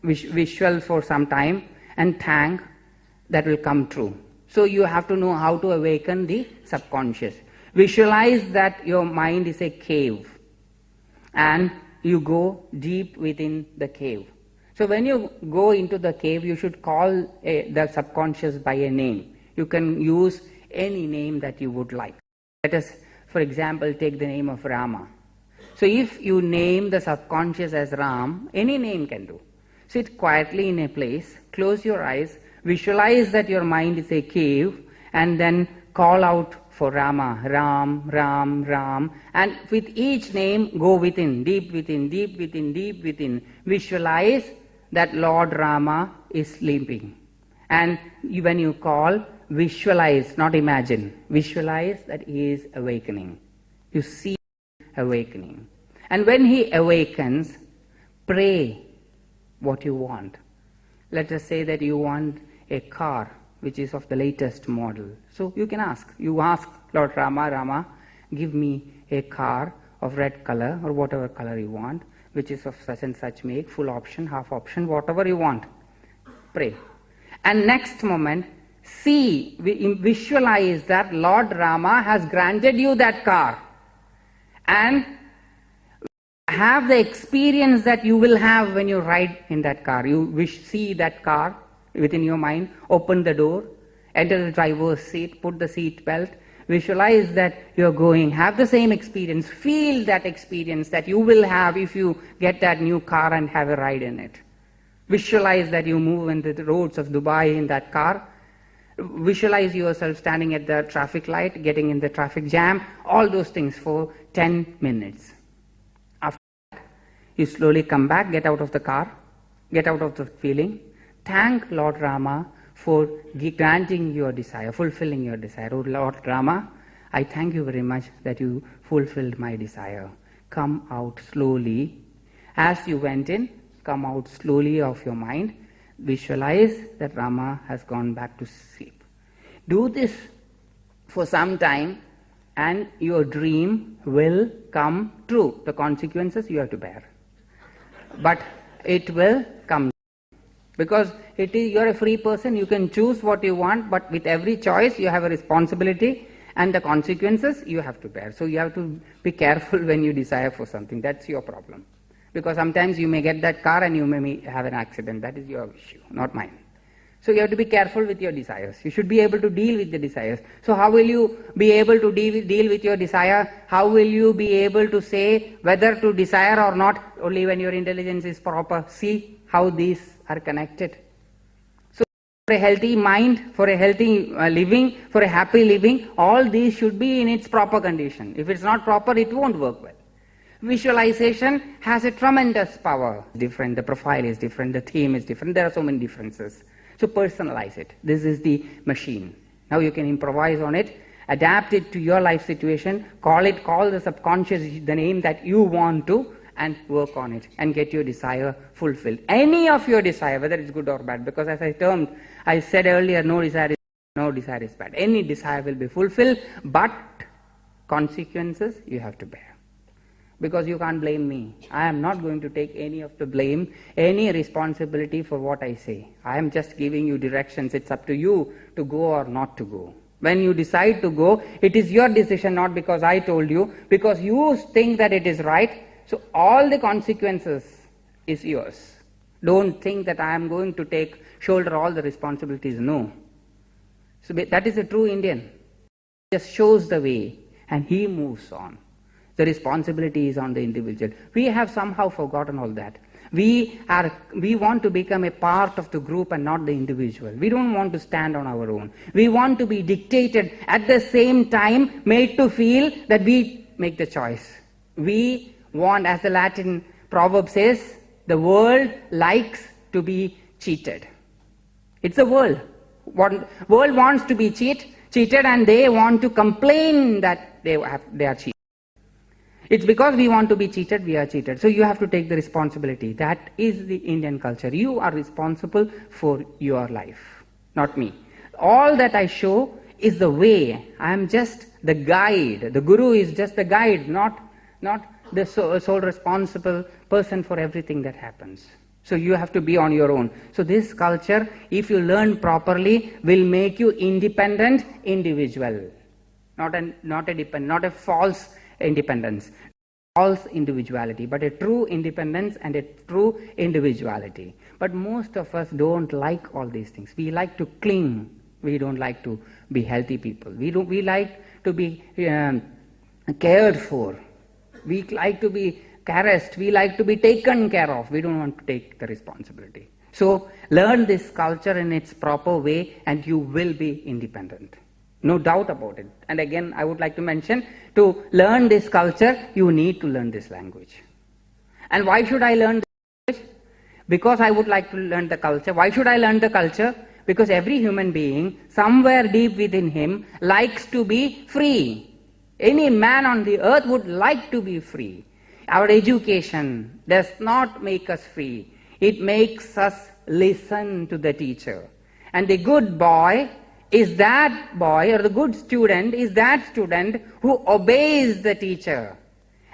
visual for some time, and thank, that will come true. So you have to know how to awaken the subconscious. Visualize that your mind is a cave and you go deep within the cave. So when you go into the cave, you should call the subconscious by a name. You can use any name that you would like. Let us, for example, take the name of Rama. So if you name the subconscious as Ram, any name can do. Sit quietly in a place, close your eyes, visualize that your mind is a cave, and then call out for Rama, Ram, Ram, Ram, and with each name go within, deep within, deep within, deep within. Visualize that Lord Rama is sleeping. And when you call, visualize, not imagine, visualize that he is awakening. You see awakening. And when he awakens, pray what you want. Let us say that you want a car which is of the latest model. So you can ask. You ask Lord Rama, Rama, give me a car of red color or whatever color you want, which is of such and such make, full option, half option, whatever you want. Pray. And next moment, see, visualize that Lord Rama has granted you that car. And have the experience that you will have when you ride in that car. You see that car within your mind, open the door, enter the driver's seat, put the seat belt, visualize that you're going, have the same experience, feel that experience that you will have if you get that new car and have a ride in it. Visualize that you move in the roads of Dubai in that car. Visualize yourself standing at the traffic light, getting in the traffic jam, all those things for 10 minutes. After that, you slowly come back, get out of the car, get out of the feeling, thank Lord Rama for granting your desire, fulfilling your desire. Oh Lord Rama, I thank you very much that you fulfilled my desire. Come out slowly. As you went in, come out slowly of your mind. Visualize that Rama has gone back to sleep. Do this for some time and your dream will come true. The consequences you have to bear. But it will come. Because you're a free person, you can choose what you want, but with every choice you have a responsibility and the consequences you have to bear. So you have to be careful when you desire for something. That's your problem. Because sometimes you may get that car and you may have an accident. That is your issue, not mine. So you have to be careful with your desires. You should be able to deal with the desires. So how will you be able to deal with your desire? How will you be able to say whether to desire or not only when your intelligence is proper? See how these are connected. So for a healthy mind, for a healthy living, for a happy living, all these should be in its proper condition. If it's not proper, it won't work well. Visualization has a tremendous power. Different, the profile is different, the theme is different, there are so many differences. So personalize it. This is the machine. Now you can improvise on it, adapt it to your life situation, call the subconscious the name that you want to, and work on it and get your desire fulfilled. Any of your desire, whether it's good or bad, because as I said earlier, no desire is bad. Any desire will be fulfilled, but consequences you have to bear. Because you can't blame me. I am not going to take any of the blame, any responsibility for what I say. I am just giving you directions. It's up to you to go or not to go. When you decide to go, it is your decision, not because I told you, because you think that it is right. So all the consequences is yours. Don't think that I am going to shoulder all the responsibilities. No. So that is a true Indian. He just shows the way and he moves on. The responsibility is on the individual. We have somehow forgotten all that. We want to become a part of the group and not the individual. We don't want to stand on our own. We want to be dictated, at the same time made to feel that we make the choice. We want, as the Latin proverb says, the world likes to be cheated. It's a world. World wants to be cheated, and they want to complain that they are cheated. It's because we want to be cheated, we are cheated. So you have to take the responsibility. That is the Indian culture. You are responsible for your life, not me. All that I show is the way. I am just the guide. The Guru is just the guide, not the sole responsible person for everything that happens. So you have to be on your own. So this culture, if you learn properly, will make you independent individual. Not a false independence, false individuality, but a true independence and a true individuality. But most of us don't like all these things. We like to cling. We don't like to be healthy people. We like to be cared for. We like to be caressed. We like to be taken care of. We don't want to take the responsibility. So learn this culture in its proper way and you will be independent. No doubt about it. And again, I would like to mention, to learn this culture, you need to learn this language. And why should I learn this language? Because I would like to learn the culture. Why should I learn the culture? Because every human being, somewhere deep within him, likes to be free. Any man on the earth would like to be free. Our education does not make us free. It makes us listen to the teacher. And the good boy is that boy, or the good student is that student who obeys the teacher.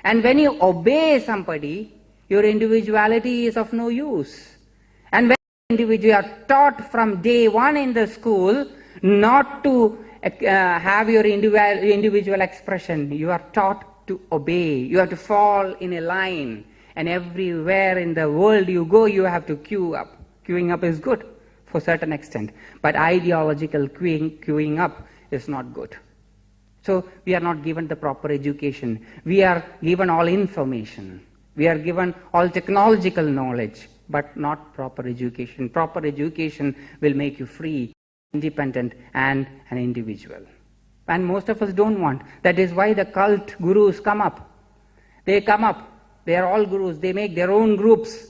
And when you obey somebody, your individuality is of no use. And when you are taught from day one in the school not to have your individual expression, you are taught to obey. You have to fall in a line. And everywhere in the world you go, you have to queue up. Queuing up is good for a certain extent, but ideological queuing up is not good. So we are not given the proper education. We are given all information. We are given all technological knowledge, but not proper education. Proper education will make you free, independent, and an individual. And most of us don't want. That is why the cult gurus come up. They come up. They are all gurus. They make their own groups.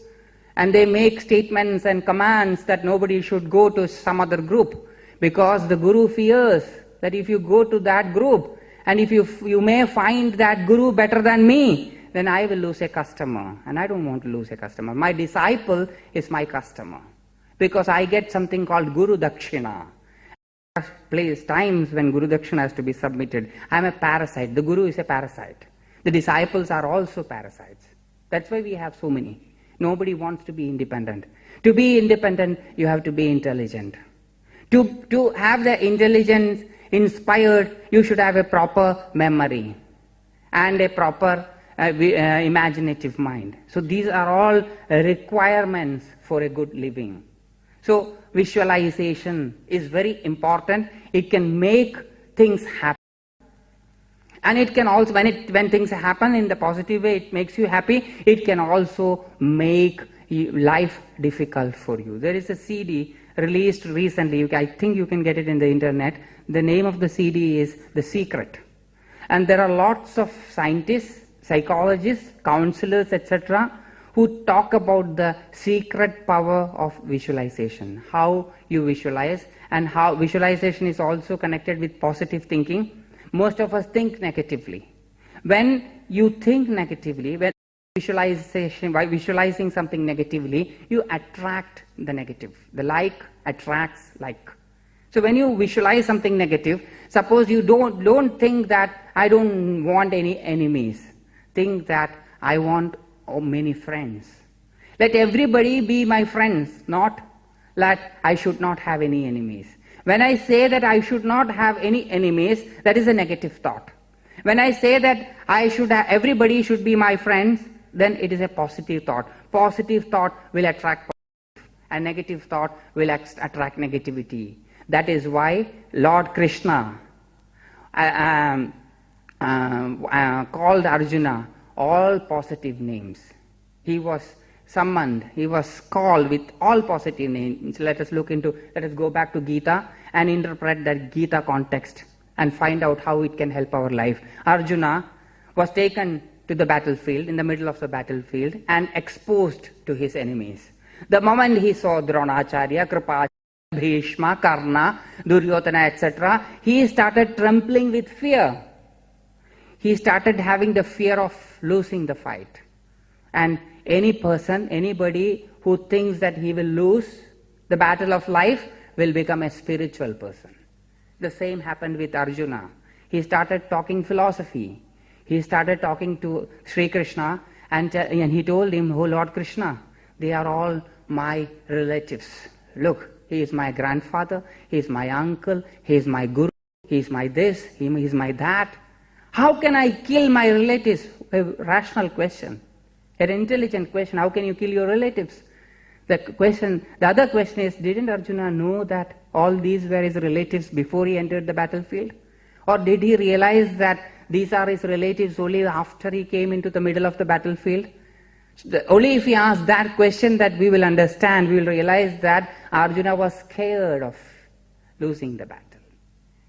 And they make statements and commands that nobody should go to some other group. Because the guru fears that if you go to that group, and if you may find that guru better than me, then I will lose a customer. And I don't want to lose a customer. My disciple is my customer. Because I get something called Guru Dakshina. Place times when Guru Dakshina has to be submitted. I am a parasite. The Guru is a parasite. The disciples are also parasites. That's why we have so many. Nobody wants to be independent. To be independent, you have to be intelligent. To have the intelligence inspired, you should have a proper memory and a proper imaginative mind. So these are all requirements for a good living. So visualization is very important. It can make things happen. And it can also, when things happen in the positive way, it makes you happy. It can also make life difficult for you. There is a CD released recently. I think you can get it in the internet. The name of the CD is The Secret. And there are lots of scientists, psychologists, counselors, etc., who talk about the secret power of visualization, how you visualize, and how visualization is also connected with positive thinking. Most of us think negatively. When you think negatively, by visualizing something negatively, you attract the negative. The like attracts like. So when you visualize something negative, suppose you don't think that I don't want any enemies. Think that I want many friends. Let everybody be my friends, not that I should not have any enemies. When I say that I should not have any enemies, that is a negative thought. When I say that everybody should be my friends, then it is a positive thought. Positive thought will attract positive, and negative thought will attract negativity. That is why Lord Krishna called Arjuna all positive names. He was summoned, he was called with all positive names. Let us go back to Gita and interpret that Gita context and find out how it can help our life. Arjuna was taken to the battlefield, in the middle of the battlefield, and exposed to his enemies. The moment he saw Dronacharya, Kripacharya, Bhishma, Karna, Duryodhana, etc., he started trembling with fear. He started having the fear of losing the fight. And anybody who thinks that he will lose the battle of life will become a spiritual person. The same happened with Arjuna. He started talking philosophy. He started talking to Sri Krishna and he told him, "Oh Lord Krishna, They are all my relatives. Look, he is my grandfather, he is my uncle, he is my guru, he is my this, he is my that. How can I kill my relatives? A rational question. An intelligent question. How can you kill your relatives? The other question is, didn't Arjuna know that all these were his relatives before he entered the battlefield? Or did he realize that these are his relatives only after he came into the middle of the battlefield? Only if we ask that question that we will understand, we will realize that Arjuna was scared of losing the battle.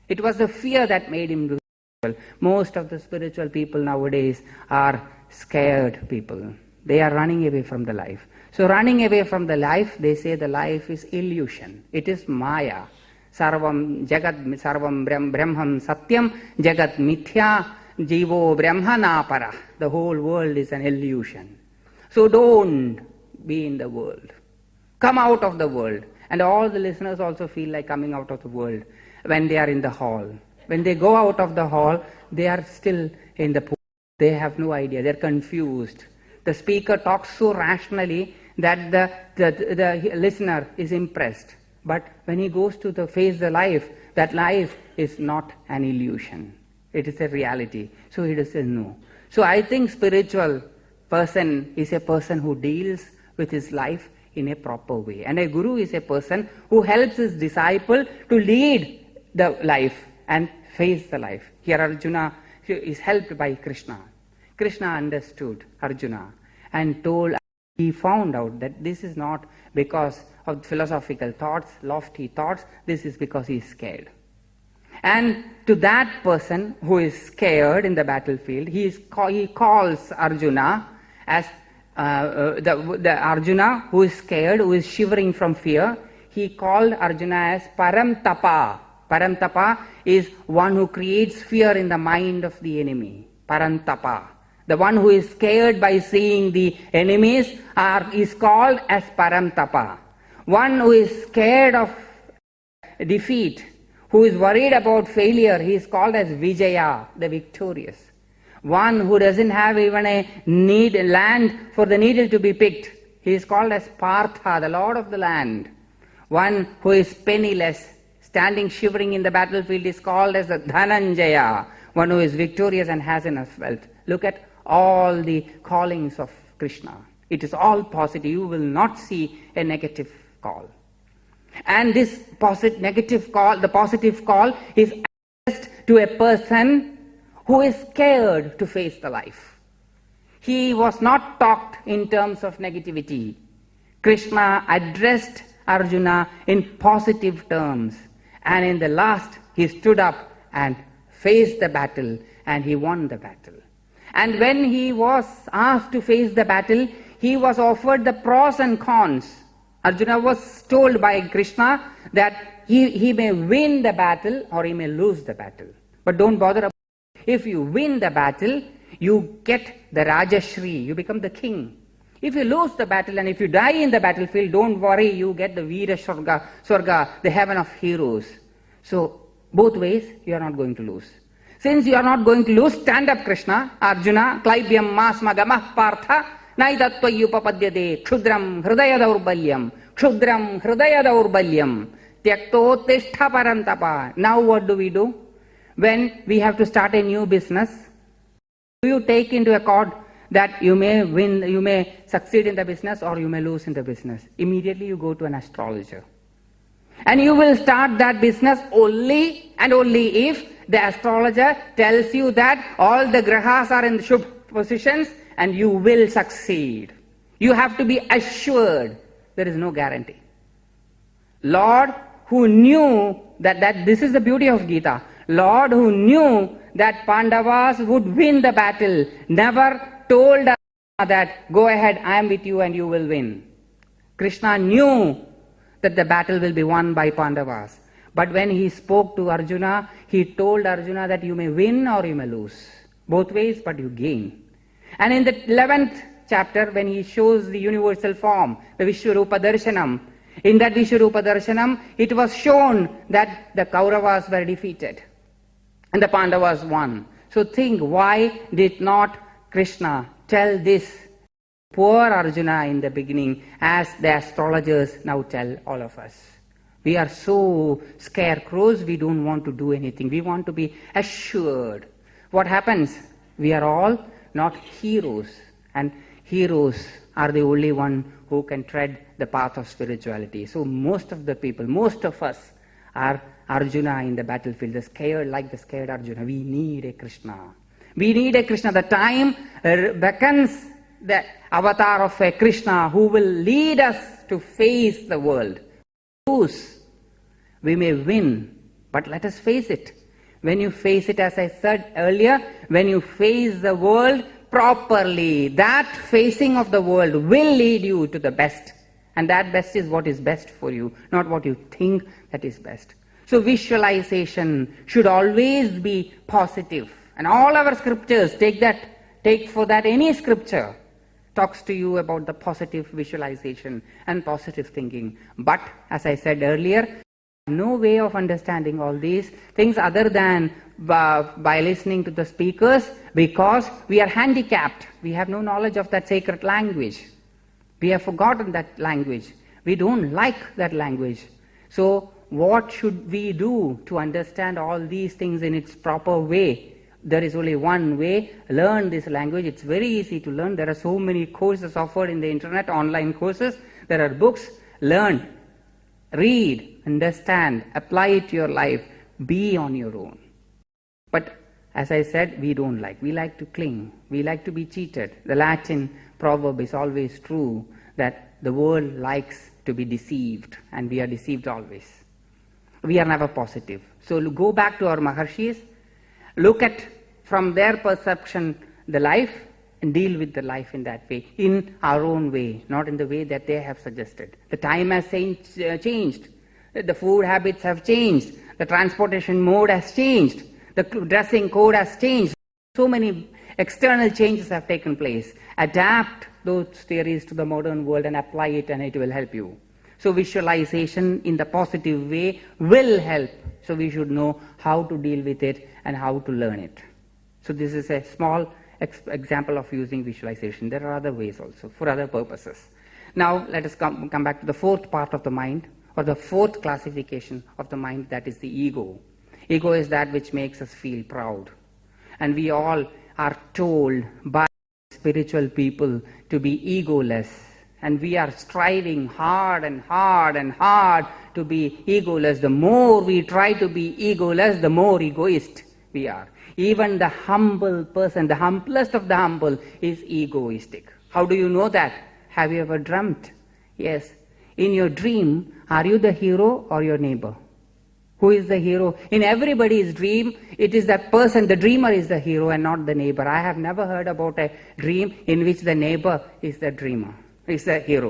It was the fear that made him lose the battle. Most of the spiritual people nowadays are scared people. They are running away from the life. So running away from the life, they say the life is illusion. It is Maya. Sarvam Jagat Sarvam Brahmam Satyam Jagat Mithya Jivo Brahmanapara. The whole world is an illusion. So don't be in the world. Come out of the world. And all the listeners also feel like coming out of the world when they are in the hall. When they go out of the hall, they are still in the pool. They have no idea. They are confused. The speaker talks so rationally that the listener is impressed. But when he goes to face the life, that life is not an illusion. It is a reality. So he doesn't know. So I think spiritual person is a person who deals with his life in a proper way. And a guru is a person who helps his disciple to lead the life and face the life. Here Arjuna is helped by Krishna. Krishna understood Arjuna and he found out that this is not because of philosophical thoughts, lofty thoughts, this is because he is scared. And to that person who is scared in the battlefield, he calls Arjuna as the Arjuna who is scared, who is shivering from fear. He called Arjuna as Param Tapa. Param Tapa is one who creates fear in the mind of the enemy. Param Tapa. The one who is scared by seeing the enemies is called as Param Tapa. One who is scared of defeat, who is worried about failure, he is called as Vijaya, the victorious. One who doesn't have even a land for the needle to be picked, he is called as Partha, the lord of the land. One who is penniless, standing shivering in the battlefield, is called as the Dhananjaya, one who is victorious and has enough wealth. Look at all the callings of Krishna. It is all positive. You will not see a negative call. And this negative call, the positive call, is addressed to a person who is scared to face the life. He was not talked in terms of negativity. Krishna addressed Arjuna in positive terms. And in the last, he stood up and faced the battle and he won the battle. And when he was asked to face the battle, he was offered the pros and cons. Arjuna was told by Krishna that he may win the battle or he may lose the battle. But don't bother about it. If you win the battle, you get the Rajashri, you become the king. If you lose the battle and if you die in the battlefield, don't worry, you get the Veera Swarga, the heaven of heroes. So both ways, you are not going to lose. Since you are not going to lose, stand up, Krishna. Arjuna, Klaibyam Masmagamah Partha, Naidatvayupapadyade, Kshudram Hridaya Daurbalyam, Kshudram Hridaya Daurbalyam, Tyakto Tishtha Parantapa. Now what do? When we have to start a new business, do you take into account that you may win, you may succeed in the business or you may lose in the business? Immediately you go to an astrologer. And you will start that business only and only if the astrologer tells you that all the grahas are in the Shubh positions and you will succeed. You have to be assured. There is no guarantee. Lord who knew that this is the beauty of Gita. Lord who knew that Pandavas would win the battle never told us that go ahead, I am with you and you will win. Krishna knew that the battle will be won by Pandavas. But when he spoke to Arjuna, he told Arjuna that you may win or you may lose. Both ways, but you gain. And in the 11th chapter, when he shows the universal form, the Vishwarupa Darshanam, in that Vishwarupa Darshanam, it was shown that the Kauravas were defeated and the Pandavas won. So think, why did not Krishna tell this Poor Arjuna in the beginning, as the astrologers now tell all of us. We are so scarecrows, we don't want to do anything. We want to be assured. What happens? We are all not heroes, and heroes are the only one who can tread the path of spirituality. So most of the people, most of us are Arjuna in the battlefield, like the scared Arjuna. We need a Krishna. We need a Krishna. The time beckons the avatar of a Krishna who will lead us to face the world. We may win, but let us face it. When you face it, as I said earlier, when you face the world properly, that facing of the world will lead you to the best. And that best is what is best for you, not what you think that is best. So visualization should always be positive. And all our scriptures, take for that any scripture talks to you about the positive visualization and positive thinking. But as I said earlier, no way of understanding all these things other than by listening to the speakers, because we are handicapped. We have no knowledge of that sacred language. We have forgotten that language. We don't like that language. So what should we do to understand all these things in its proper way? There is only one way. Learn this language. It's very easy to learn. There are so many courses offered in the internet, online courses. There are books. Learn, read, understand, apply it to your life. Be on your own. But as I said, we don't like. We like to cling. We like to be cheated. The Latin proverb is always true, that the world likes to be deceived, and we are deceived always. We are never positive. So go back to our Maharshis, look at from their perception the life, and deal with the life in that way, in our own way, not in the way that they have suggested. The time has changed. The food habits have changed. The transportation mode has changed. The dressing code has changed. So many external changes have taken place. Adapt those theories to the modern world and apply it, and it will help you. So visualization in the positive way will help. So we should know how to deal with it and how to learn it. So this is a small example of using visualization. There are other ways also for other purposes. Now let us come back to the fourth part of the mind, or the fourth classification of the mind, that is the ego. Ego is that which makes us feel proud. And we all are told by spiritual people to be egoless. And we are striving hard and hard and hard to be egoless. The more we try to be egoless, the more egoist we are. Even the humble person, the humblest of the humble, is egoistic. How do you know that? Have you ever dreamt? Yes. In your dream, are you the hero or your neighbor? Who is the hero? In everybody's dream, it is that person, the dreamer is the hero and not the neighbor. I have never heard about a dream in which the neighbor is the dreamer, is the hero.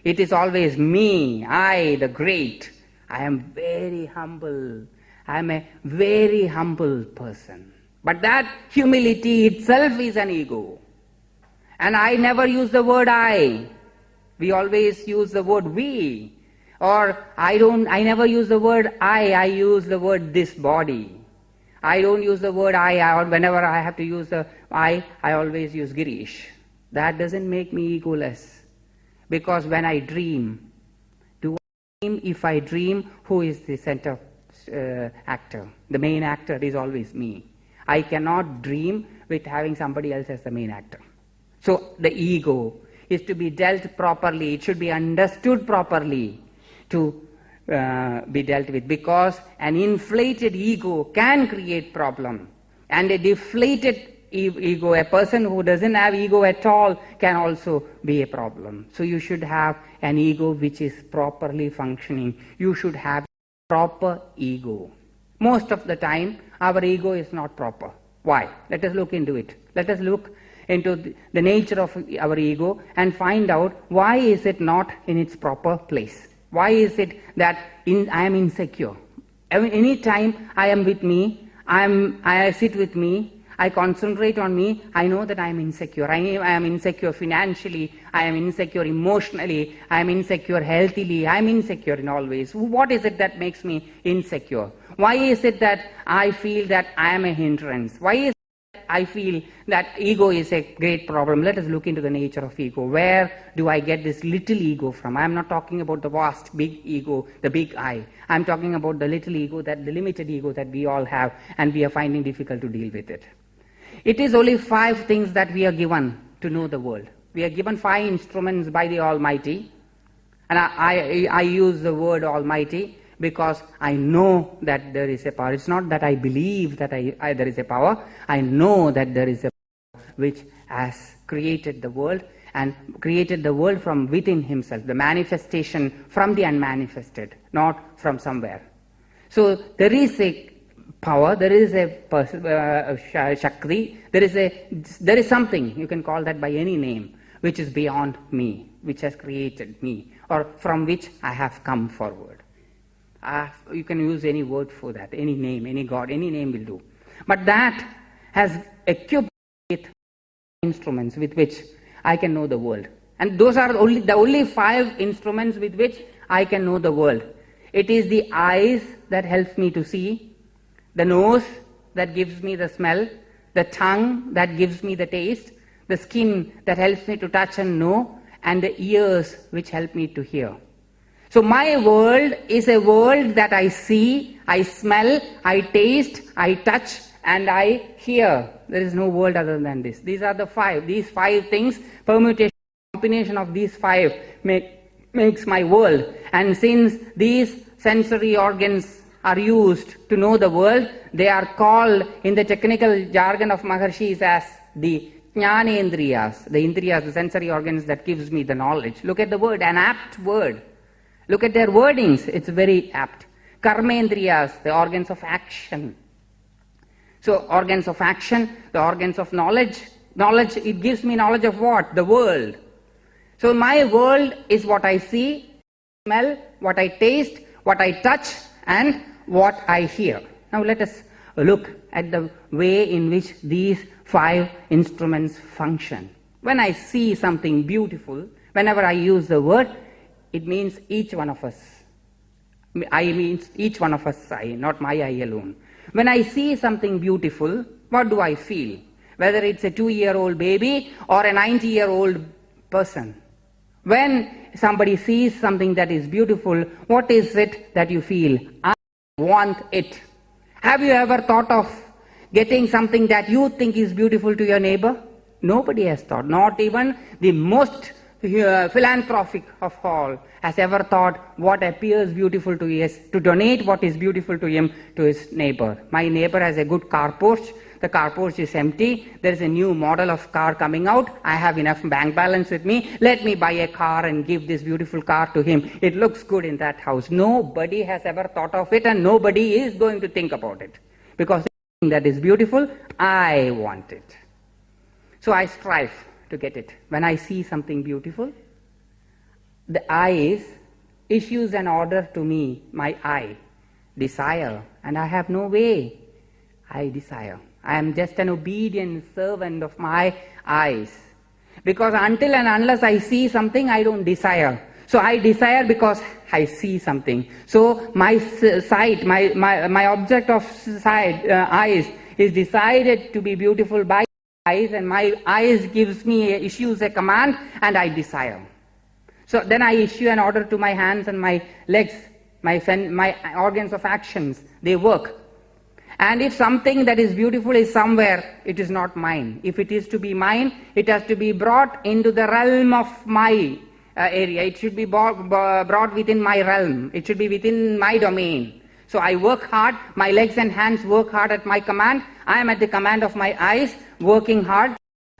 It is always me, I, the great. I am very humble. I am a very humble person. But that humility itself is an ego. And I never use the word I. We always use the word we. Or I never use the word I use the word this body. I don't use the word I, or whenever I have to use the I always use Girish. That doesn't make me egoless. Because when I dream, if I dream, who is the center actor? The main actor is always me. I cannot dream with having somebody else as the main actor. So the ego is to be dealt properly. It should be understood properly to be dealt with, because an inflated ego can create problem, and a deflated ego, a person who doesn't have ego at all, can also be a problem. So you should have an ego which is properly functioning. You should have proper ego. Most of the time our ego is not proper. Why? Let us look into it. Let us look into the nature of our ego and find out why is it not in its proper place. Why is it that I am insecure? Any time I am with me, I sit with me, I concentrate on me, I know that I am insecure. I am insecure financially, I am insecure emotionally, I am insecure healthily, I am insecure in all ways. What is it that makes me insecure? Why is it that I feel that I am a hindrance? Why is it that I feel that ego is a great problem. Let us look into the nature of ego. Where do I get this little ego from? I am not talking about the vast, big ego, the big I. I am talking about the little ego, the limited ego that we all have, and we are finding difficult to deal with it. It is only 5 things that we are given to know the world. We are given 5 instruments by the Almighty, and I use the word Almighty because I know that there is a power. It's not that I believe that there is a power. I know that there is a power which has created the world, and created the world from within himself, the manifestation from the unmanifested, not from somewhere. So there is a power, there is a Shakti, there is something, you can call that by any name, which is beyond me, which has created me, or from which I have come forward. You can use any word for that, any name, any God, any name will do. But that has equipped with instruments with which I can know the world. And those are the only 5 instruments with which I can know the world. It is the eyes that helps me to see, the nose that gives me the smell, the tongue that gives me the taste, the skin that helps me to touch and know, and the ears which help me to hear. So my world is a world that I see, I smell, I taste, I touch, and I hear. There is no world other than this. These are the 5. These 5 things, permutation, combination of these 5 makes my world. And since these sensory organs are used to know the world, they are called in the technical jargon of Maharshis as the Jnanendriyas, the Indriyas, the sensory organs that gives me the knowledge. Look at the word, an apt word. Look at their wordings, it's very apt. Karmendriyas, the organs of action. So organs of action, the organs of knowledge. Knowledge, it gives me knowledge of what? The world. So my world is what I see, smell, what I taste, what I touch, and what I hear. Now let us look at the way in which these 5 instruments function. When I see something beautiful, whenever I use the word, it means each one of us. I means each one of us, I, not my I alone. When I see something beautiful, what do I feel? Whether it's a 2-year-old baby or a 90-year-old person. When somebody sees something that is beautiful, what is it that you feel? I want it. Have you ever thought of getting something that you think is beautiful to your neighbor? Nobody has thought. Not even the most philanthropic of all has ever thought what appears beautiful to his, to donate what is beautiful to him to his neighbor. My neighbor has a good car Porsche. The car Porsche is empty. There is a new model of car coming out. I have enough bank balance with me. Let me buy a car and give this beautiful car to him. It looks good in that house. Nobody has ever thought of it, and nobody is going to think about it. Because that is beautiful, I want it. So I strive to get it. When I see something beautiful, the eyes issues an order to me, my eye, desire, and I have no way. I desire. I am just an obedient servant of my eyes. Because until and unless I see something, I don't desire. So I desire because I see something. So my sight, my object of sight, eyes, is decided to be beautiful by eyes, and my eyes issues a command, and I desire. So then I issue an order to my hands and my legs, my organs of actions, they work. And if something that is beautiful is somewhere, it is not mine. If it is to be mine, it has to be brought into the realm of my area. It should be brought within my realm. It should be within my domain. So I work hard, my legs and hands work hard at my command. I am at the command of my eyes, working hard.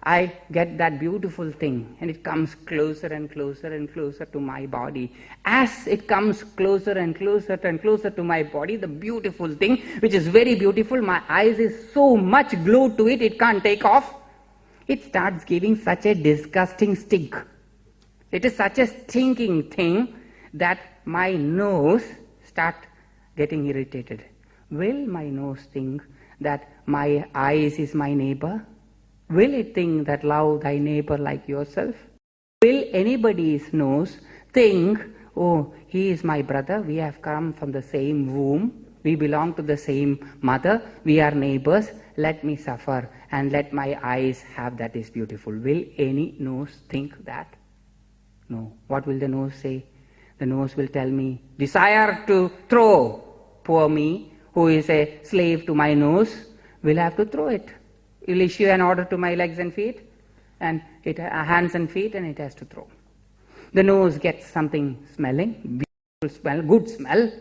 I get that beautiful thing, and it comes closer and closer and closer to my body. As it comes closer and closer and closer to my body, the beautiful thing, which is very beautiful, my eyes is so much glued to it, it can't take off. It starts giving such a disgusting stink. It is such a stinking thing that my nose starts getting irritated. Will my nose think that my eyes is my neighbor? Will it think that love thy neighbor like yourself? Will anybody's nose think, oh, he is my brother, we have come from the same womb? We belong to the same mother. We are neighbors. Let me suffer and let my eyes have that is beautiful. Will any nose think that? No. What will the nose say? The nose will tell me, desire to throw. Poor me, who is a slave to my nose, will have to throw it. It will issue an order to my legs and feet, and hands and feet, and it has to throw. The nose gets something smelling, beautiful smell, good smell.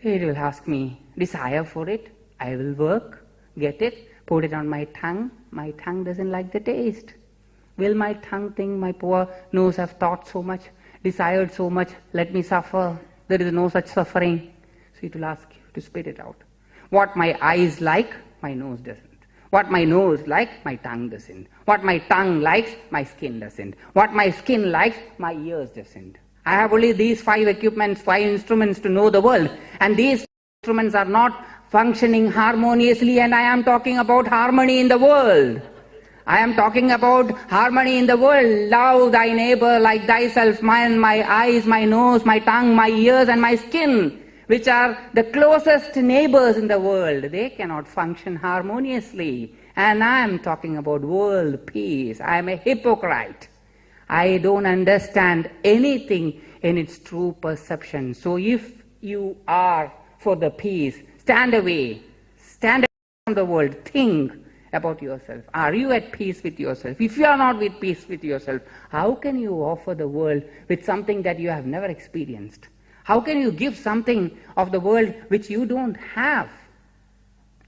It will ask me, desire for it. I will work, get it, put it on my tongue. My tongue doesn't like the taste. Will my tongue think my poor nose have thought so much, desired so much, let me suffer? There is no such suffering. So it will ask you to spit it out. What my eyes like, my nose doesn't. What my nose likes, my tongue doesn't. What my tongue likes, my skin doesn't. What my skin likes, my ears doesn't. I have only these 5 equipments, 5 instruments to know the world. And these instruments are not functioning harmoniously, and I am talking about harmony in the world. I am talking about harmony in the world. Love thy neighbor like thyself. My eyes, my nose, my tongue, my ears, and my skin, which are the closest neighbors in the world, they cannot function harmoniously. And I am talking about world peace. I am a hypocrite. I don't understand anything in its true perception. So if you are for the peace, stand away from the world, think about yourself. Are you at peace with yourself? If you are not with peace with yourself, how can you offer the world with something that you have never experienced? How can you give something of the world which you don't have?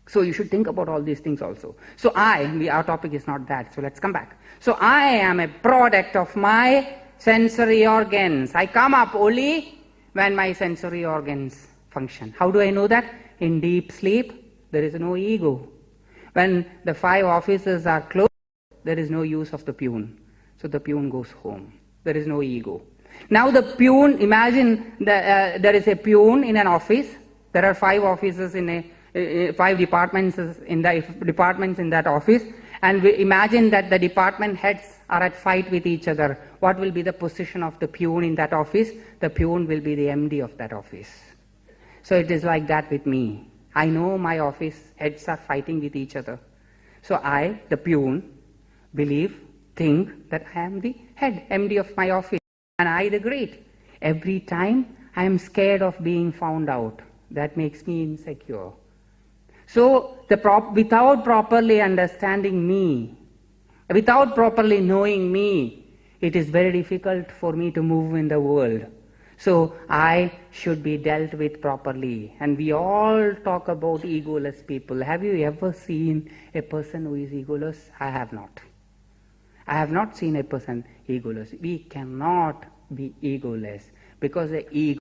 So you should think about all these things also. So our topic is not that, so let's come back. So I am a product of my sensory organs. I come up only when my sensory organs function. How do I know that? In deep sleep, there is no ego. When the 5 offices are closed, there is no use of the peon. So the peon goes home. There is no ego. Now the peon, imagine there is a peon in an office. There are 5 offices in 5 departments in that office, and we imagine that the department heads are at fight with each other. What will be the position of the peon in that office? The peon will be the MD of that office. So it is like that with me. I know my office heads are fighting with each other. So I, the peon, think that I am the head, MD of my office, and I the great. Every time I am scared of being found out. That makes me insecure. So without properly understanding me, without properly knowing me, it is very difficult for me to move in the world. So I should be dealt with properly. And we all talk about egoless people. Have you ever seen a person who is egoless? I have not. I have not seen a person egoless. We cannot be egoless because the ego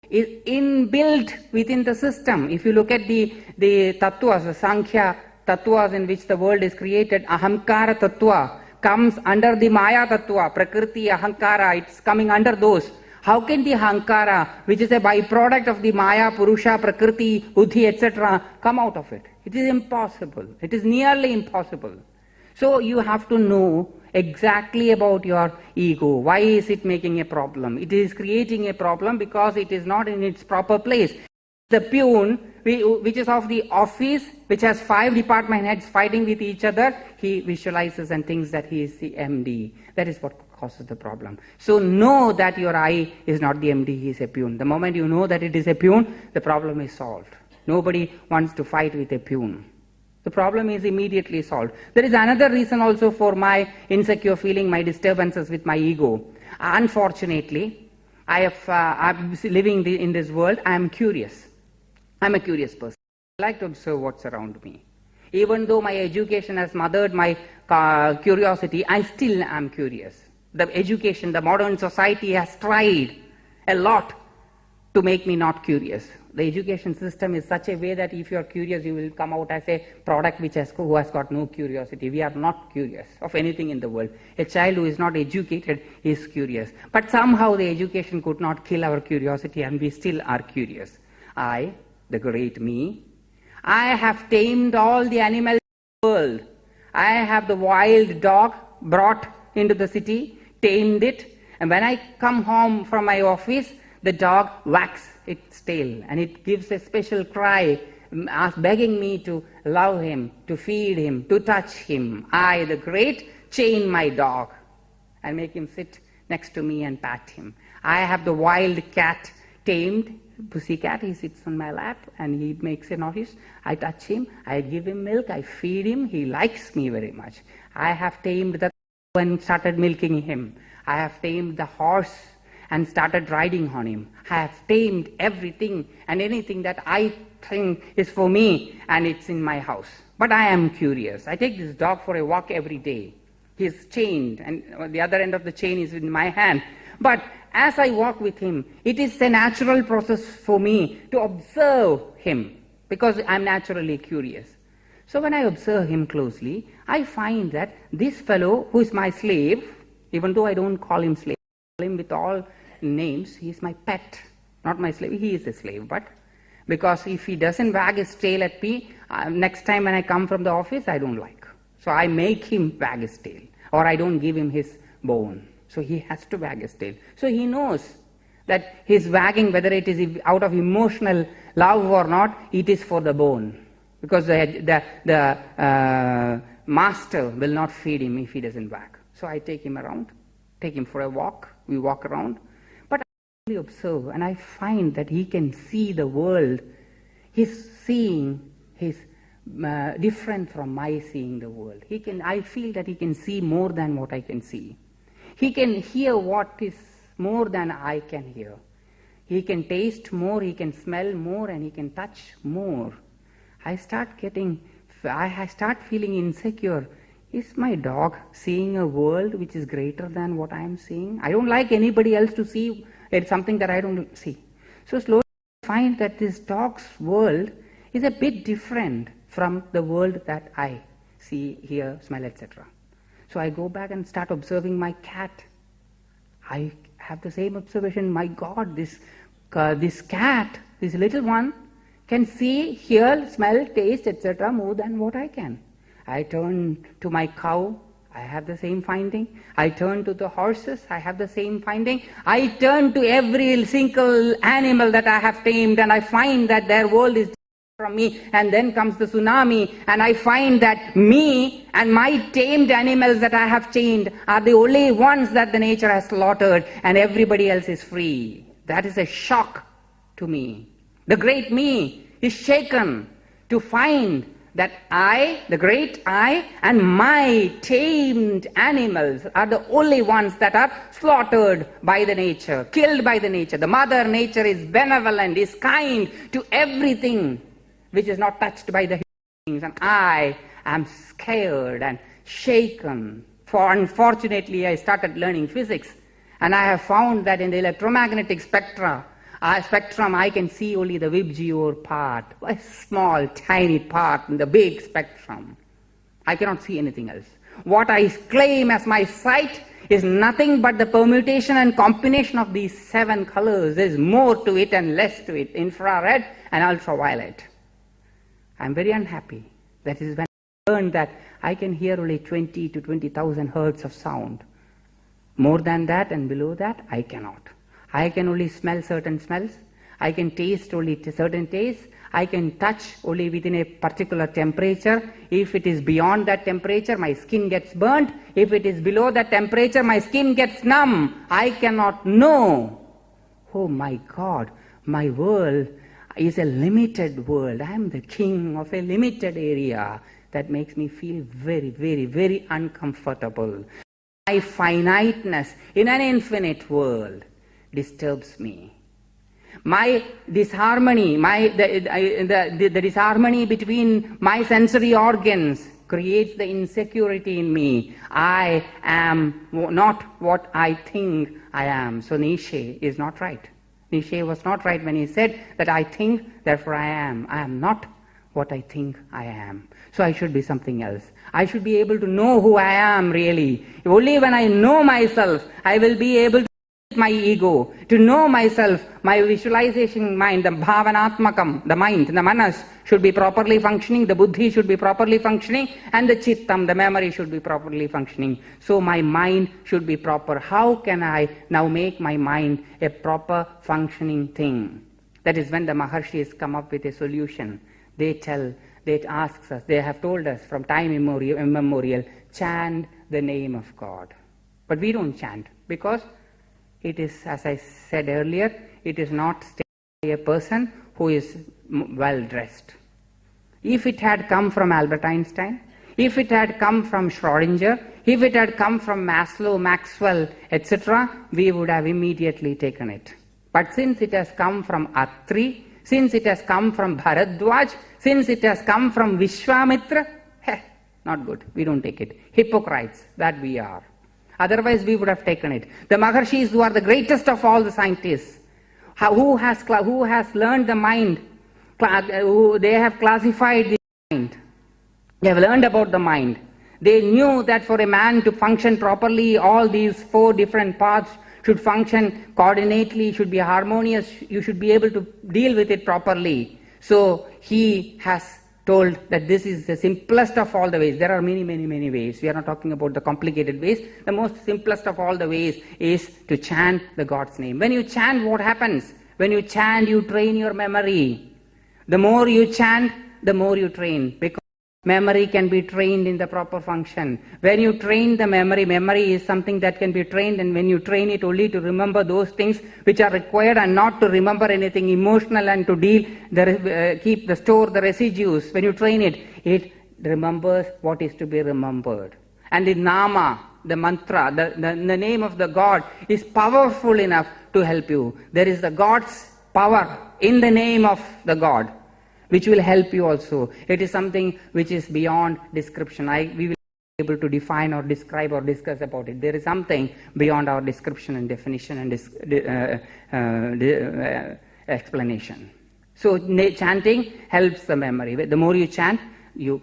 is inbuilt within the system. If you look at the tattvas, the Sankhya tattvas in which the world is created, ahamkara tattva comes under the maya tattva, prakriti, ahankara, it's coming under those. How can the ahankara, which is a byproduct of the maya, purusha, prakriti, buddhi, etc., come out of it? It is impossible. It is nearly impossible. So you have to know exactly about your ego. Why is it making a problem? It is creating a problem because it is not in its proper place. The peon, which is of the office, which has 5 department heads fighting with each other, he visualizes and thinks that he is the MD. That is what causes the problem. So know that your I is not the MD, he is a peon. The moment you know that it is a peon, the problem is solved. Nobody wants to fight with a peon. The problem is immediately solved. There is another reason also for my insecure feeling, my disturbances with my ego. Unfortunately, I'm living in this world, I am curious. I'm a curious person. I like to observe what's around me. Even though my education has mothered my curiosity, I still am curious. The education, the modern society has tried a lot to make me not curious. The education system is such a way that if you are curious, you will come out as a product who has got no curiosity. We are not curious of anything in the world. A child who is not educated is curious. But somehow the education could not kill our curiosity, and we still are curious. I, the great me, I have tamed all the animals in the world. I have the wild dog brought into the city, tamed it, and when I come home from my office, the dog wags its tail and it gives a special cry, begging me to love him, to feed him, to touch him. I, the great, chain my dog and make him sit next to me and pat him. I have the wild cat tamed, pussycat. He sits on my lap and he makes a noise. I touch him, I give him milk, I feed him. He likes me very much. I have tamed the cow and started milking him. I have tamed the horse and started riding on him. I have tamed everything and anything that I think is for me, and it's in my house. But I am curious. I take this dog for a walk every day. He's chained and the other end of the chain is in my hand. But as I walk with him, it is a natural process for me to observe him because I'm naturally curious. So when I observe him closely, I find that this fellow who is my slave, even though I don't call him slave, I call him with all names, he is my pet, not my slave. He is a slave, but because if he doesn't wag his tail at me, next time when I come from the office, I don't like. So I make him wag his tail, or I don't give him his bone. So he has to wag his tail. So he knows that his wagging, whether it is out of emotional love or not, it is for the bone. Because the master will not feed him if he doesn't wag. So I take him around, take him for a walk, we walk around. But I really observe and I find that he can see the world. His seeing is different from my seeing the world. I feel that he can see more than what I can see. He can hear what is more than I can hear. He can taste more, he can smell more, and he can touch more. I start feeling insecure. Is my dog seeing a world which is greater than what I am seeing? I don't like anybody else to see something that I don't see. So slowly I find that this dog's world is a bit different from the world that I see, hear, smell, etc. So I go back and start observing my cat. I have the same observation. My God, this cat, this little one, can see, hear, smell, taste, etc. more than what I can. I turn to my cow, I have the same finding. I turn to the horses, I have the same finding. I turn to every single animal that I have tamed and I find that their world is from me, and then comes the tsunami and I find that me and my tamed animals that I have chained are the only ones that the nature has slaughtered and everybody else is free. That is a shock to me. The great me is shaken to find that I, the great I, and my tamed animals are the only ones that are slaughtered by the nature, killed by the nature. The mother nature is benevolent, is kind to everything which is not touched by the things, and I am scared and shaken. For unfortunately, I started learning physics, and I have found that in the electromagnetic spectrum, I can see only the VIBGYOR part, a small, tiny part in the big spectrum. I cannot see anything else. What I claim as my sight is nothing but the permutation and combination of these 7 colors. There is more to it and less to it, infrared and ultraviolet. I am very unhappy. That is when I learned that I can hear only 20 to 20,000 hertz of sound. More than that and below that, I cannot. I can only smell certain smells. I can taste only certain tastes. I can touch only within a particular temperature. If it is beyond that temperature, my skin gets burnt. If it is below that temperature, my skin gets numb. I cannot know. Oh my God, my world is a limited world. I am the king of a limited area. That makes me feel very, very, very uncomfortable. My finiteness in an infinite world disturbs me. My disharmony, the disharmony between my sensory organs creates the insecurity in me. I am not what I think I am. So Nietzsche is not right. Nietzsche was not right when he said that I think, therefore I am. I am not what I think I am. So I should be something else. I should be able to know who I am really. Only when I know myself, I will be able to my ego, to know myself, my visualization mind, the bhavanatmakam, the mind, the manas should be properly functioning, the buddhi should be properly functioning, and the chittam, the memory should be properly functioning. So my mind should be proper. How can I now make my mind a proper functioning thing? That is when the Maharshis come up with a solution. They ask us, they have told us from time immemorial, chant the name of God. But we don't chant because it is, as I said earlier, it is not by a person who is well dressed. If it had come from Albert Einstein, if it had come from Schrodinger, if it had come from Maslow, Maxwell, etc., we would have immediately taken it. But since it has come from Atri, since it has come from Bharadwaj, since it has come from Vishwamitra, not good. We don't take it. Hypocrites that we are. Otherwise we would have taken it. The Maharshis, who are the greatest of all the scientists, who has learned the mind, they have classified the mind. They have learned about the mind. They knew that for a man to function properly, all these 4 different parts should function coordinately, should be harmonious, you should be able to deal with it properly. So he has told that this is the simplest of all the ways. There are many ways. We are not talking about the complicated ways. The most simplest of all the ways is to chant the God's name. When you chant, what happens? When you chant, you train your memory. The more you chant, the more you train, because memory can be trained in the proper function. When you train the memory is something that can be trained, and when you train it only to remember those things which are required and not to remember anything emotional and to store the residues. When you train it, it remembers what is to be remembered. And the nama, the mantra, the name of the God is powerful enough to help you. There is the God's power in the name of the God, which will help you also. It is something which is beyond description. We will be able to define or describe or discuss about it. There is something beyond our description and definition and explanation. So chanting helps the memory. The more you chant, you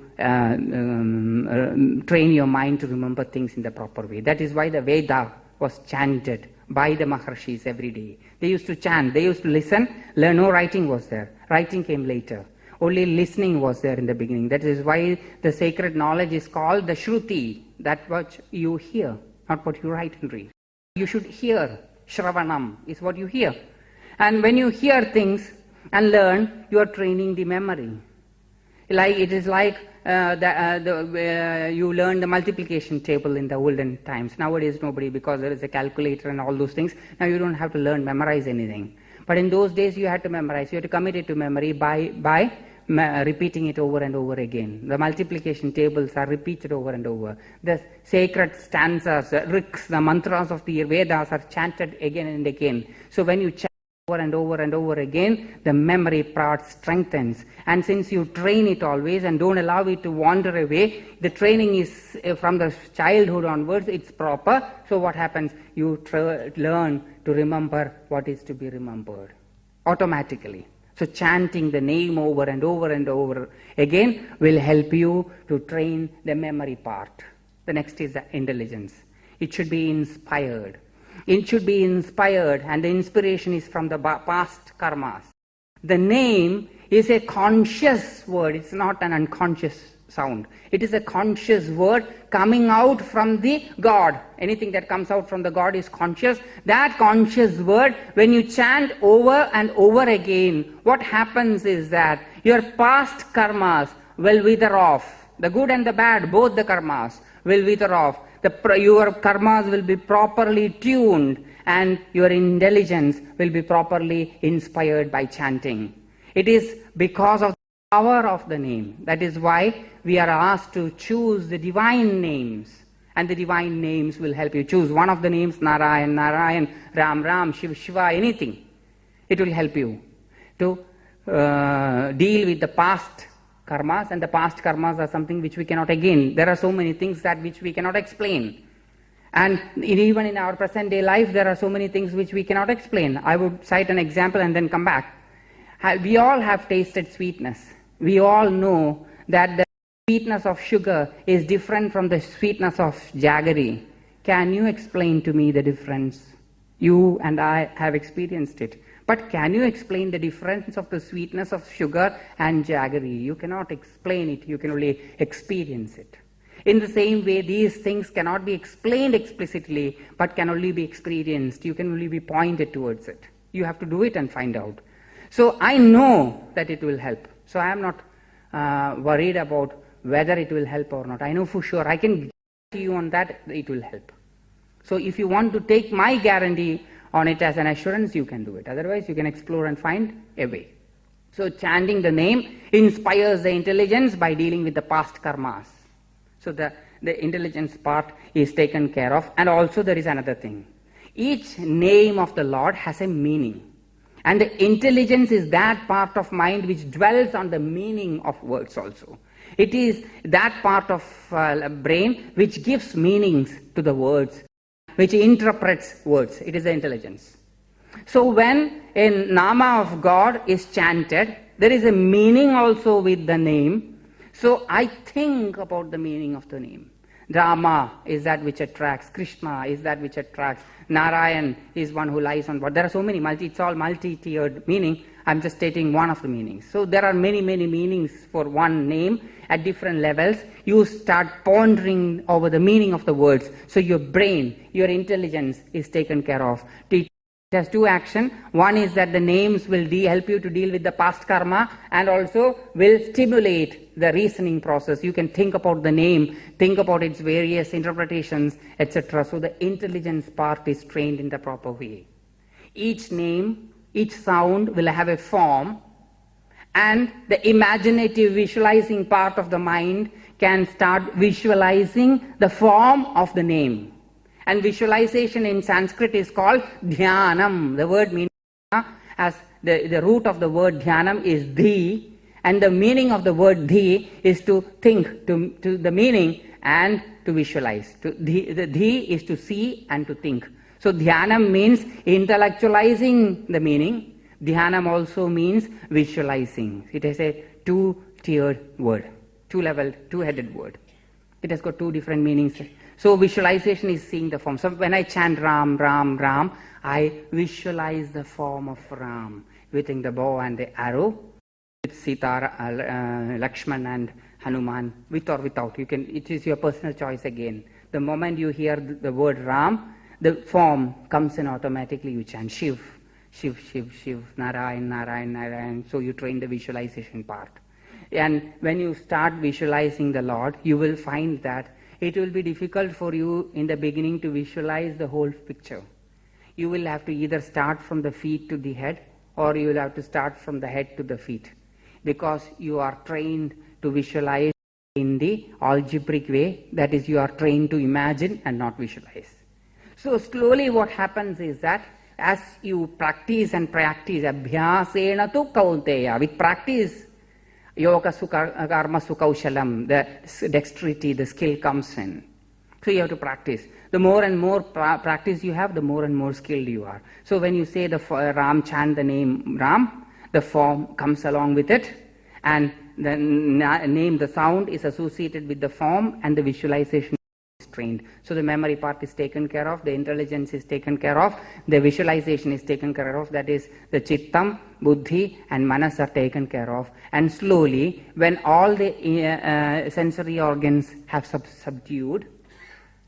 train your mind to remember things in the proper way. That is why the Veda was chanted by the Maharshis every day. They used to chant, they used to listen. No writing was there. Writing came later. Only listening was there in the beginning. That is why the sacred knowledge is called the Shruti, that what you hear, not what you write and read. You should hear. Shravanam is what you hear. And when you hear things and learn, you are training the memory. It is like you learn the multiplication table in the olden times. Nowadays nobody, because there is a calculator and all those things. Now you don't have to memorize anything. But in those days you had to memorize. You had to commit it to memory by repeating it over and over again. The multiplication tables are repeated over and over. The sacred stanzas, the riks, the mantras of the Vedas are chanted again and again. So when you chant over and over and over again, the memory part strengthens. And since you train it always and don't allow it to wander away, the training is from the childhood onwards, it's proper. So what happens? You learn to remember what is to be remembered automatically. So chanting the name over and over and over again will help you to train the memory part. The next is the intelligence. It should be inspired. It should be inspired, and the inspiration is from the past karmas. The name is a conscious word. It's not an unconscious sound. It is a conscious word coming out from the God. Anything that comes out from the God is conscious. That conscious word, when you chant over and over again, what happens is that your past karmas will wither off. The good and the bad, both the karmas will wither off. Your karmas will be properly tuned, and your intelligence will be properly inspired by chanting. It is because of the power of the name. That is why we are asked to choose the divine names, and the divine names will help you. Choose one of the names, Narayan, Narayan, Ram, Ram, Shiv, Shiva, anything. It will help you to deal with the past karmas, and the past karmas are something which we cannot again. There are so many things which we cannot explain. And even in our present day life, there are so many things which we cannot explain. I would cite an example and then come back. We all have tasted sweetness. We all know that the sweetness of sugar is different from the sweetness of jaggery. Can you explain to me the difference? You and I have experienced it. But can you explain the difference of the sweetness of sugar and jaggery? You cannot explain it, you can only experience it. In the same way, these things cannot be explained explicitly, but can only be experienced. You can only be pointed towards it. You have to do it and find out. So I know that it will help. So I am not worried about whether it will help or not. I know for sure, I can guarantee you on that it will help. So if you want to take my guarantee on it as an assurance, you can do it. Otherwise, you can explore and find a way. So chanting the name inspires the intelligence by dealing with the past karmas. So the intelligence part is taken care of. And also there is another thing. Each name of the Lord has a meaning. And the intelligence is that part of mind which dwells on the meaning of words also. It is that part of brain which gives meanings to the words, which interprets words. It is the intelligence. So when a nama of God is chanted, there is a meaning also with the name. So I think about the meaning of the name. Rama is that which attracts. Krishna is that which attracts. Narayan is one who lies on what. There are so many, it's all multi-tiered meaning. I'm just stating one of the meanings. So there are many, many meanings for one name at different levels. You start pondering over the meaning of the words. So your brain, your intelligence is taken care of. It has two actions. One is that the names will help you to deal with the past karma and also will stimulate the reasoning process. You can think about the name, think about its various interpretations, etc. So the intelligence part is trained in the proper way. Each name, each sound will have a form, and the imaginative visualizing part of the mind can start visualizing the form of the name. And visualization in Sanskrit is called dhyanam. The word means, as the root of the word dhyanam is dhi, and the meaning of the word dhi is to think, to the meaning and to visualize. The dhi is to see and to think. So dhyanam means intellectualizing the meaning. Dhyanam also means visualizing. It is a two-tiered word, two-leveled, two-headed word. It has got two different meanings. So visualization is seeing the form. So when I chant Ram, Ram, Ram, I visualize the form of Ram within the bow and the arrow, with Sita, Lakshman and Hanuman, with or without. It is your personal choice again. The moment you hear the word Ram, the form comes in automatically. You chant Shiv, Shiv, Shiv, Shiv, Narayan, Narayan, Narayan. So you train the visualization part. And when you start visualizing the Lord, you will find that it will be difficult for you in the beginning to visualize the whole picture. You will have to either start from the feet to the head, or you will have to start from the head to the feet, because you are trained to visualize in the algebraic way. That is, you are trained to imagine and not visualize. So slowly what happens is that as you practice and practice, abhyasena tu kaunteya, with practice, yoga karma sukaushalam, the dexterity, the skill comes in. So you have to practice. The more and more practice you have, the more and more skilled you are. So when you say the Ram, chant the name Ram, the form comes along with it, and the name, the sound is associated with the form, and the visualization is trained. So the memory part is taken care of, the intelligence is taken care of, the visualization is taken care of, that is the chittam, buddhi and manas are taken care of. And slowly, when all the sensory organs have subdued,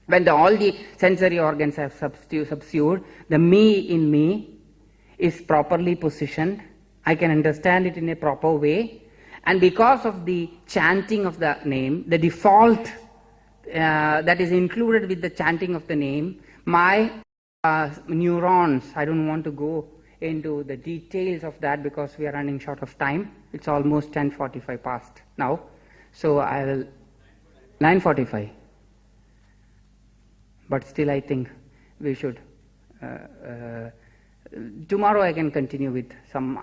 when all the sensory organs have subsued, the me in me is properly positioned. I can understand it in a proper way. And because of the chanting of the name, the default that is included with the chanting of the name, my neurons, I don't want to go into the details of that because we are running short of time. It's almost 10:45 past now. So I will... 9:45. But still I think we should... tomorrow I can continue with some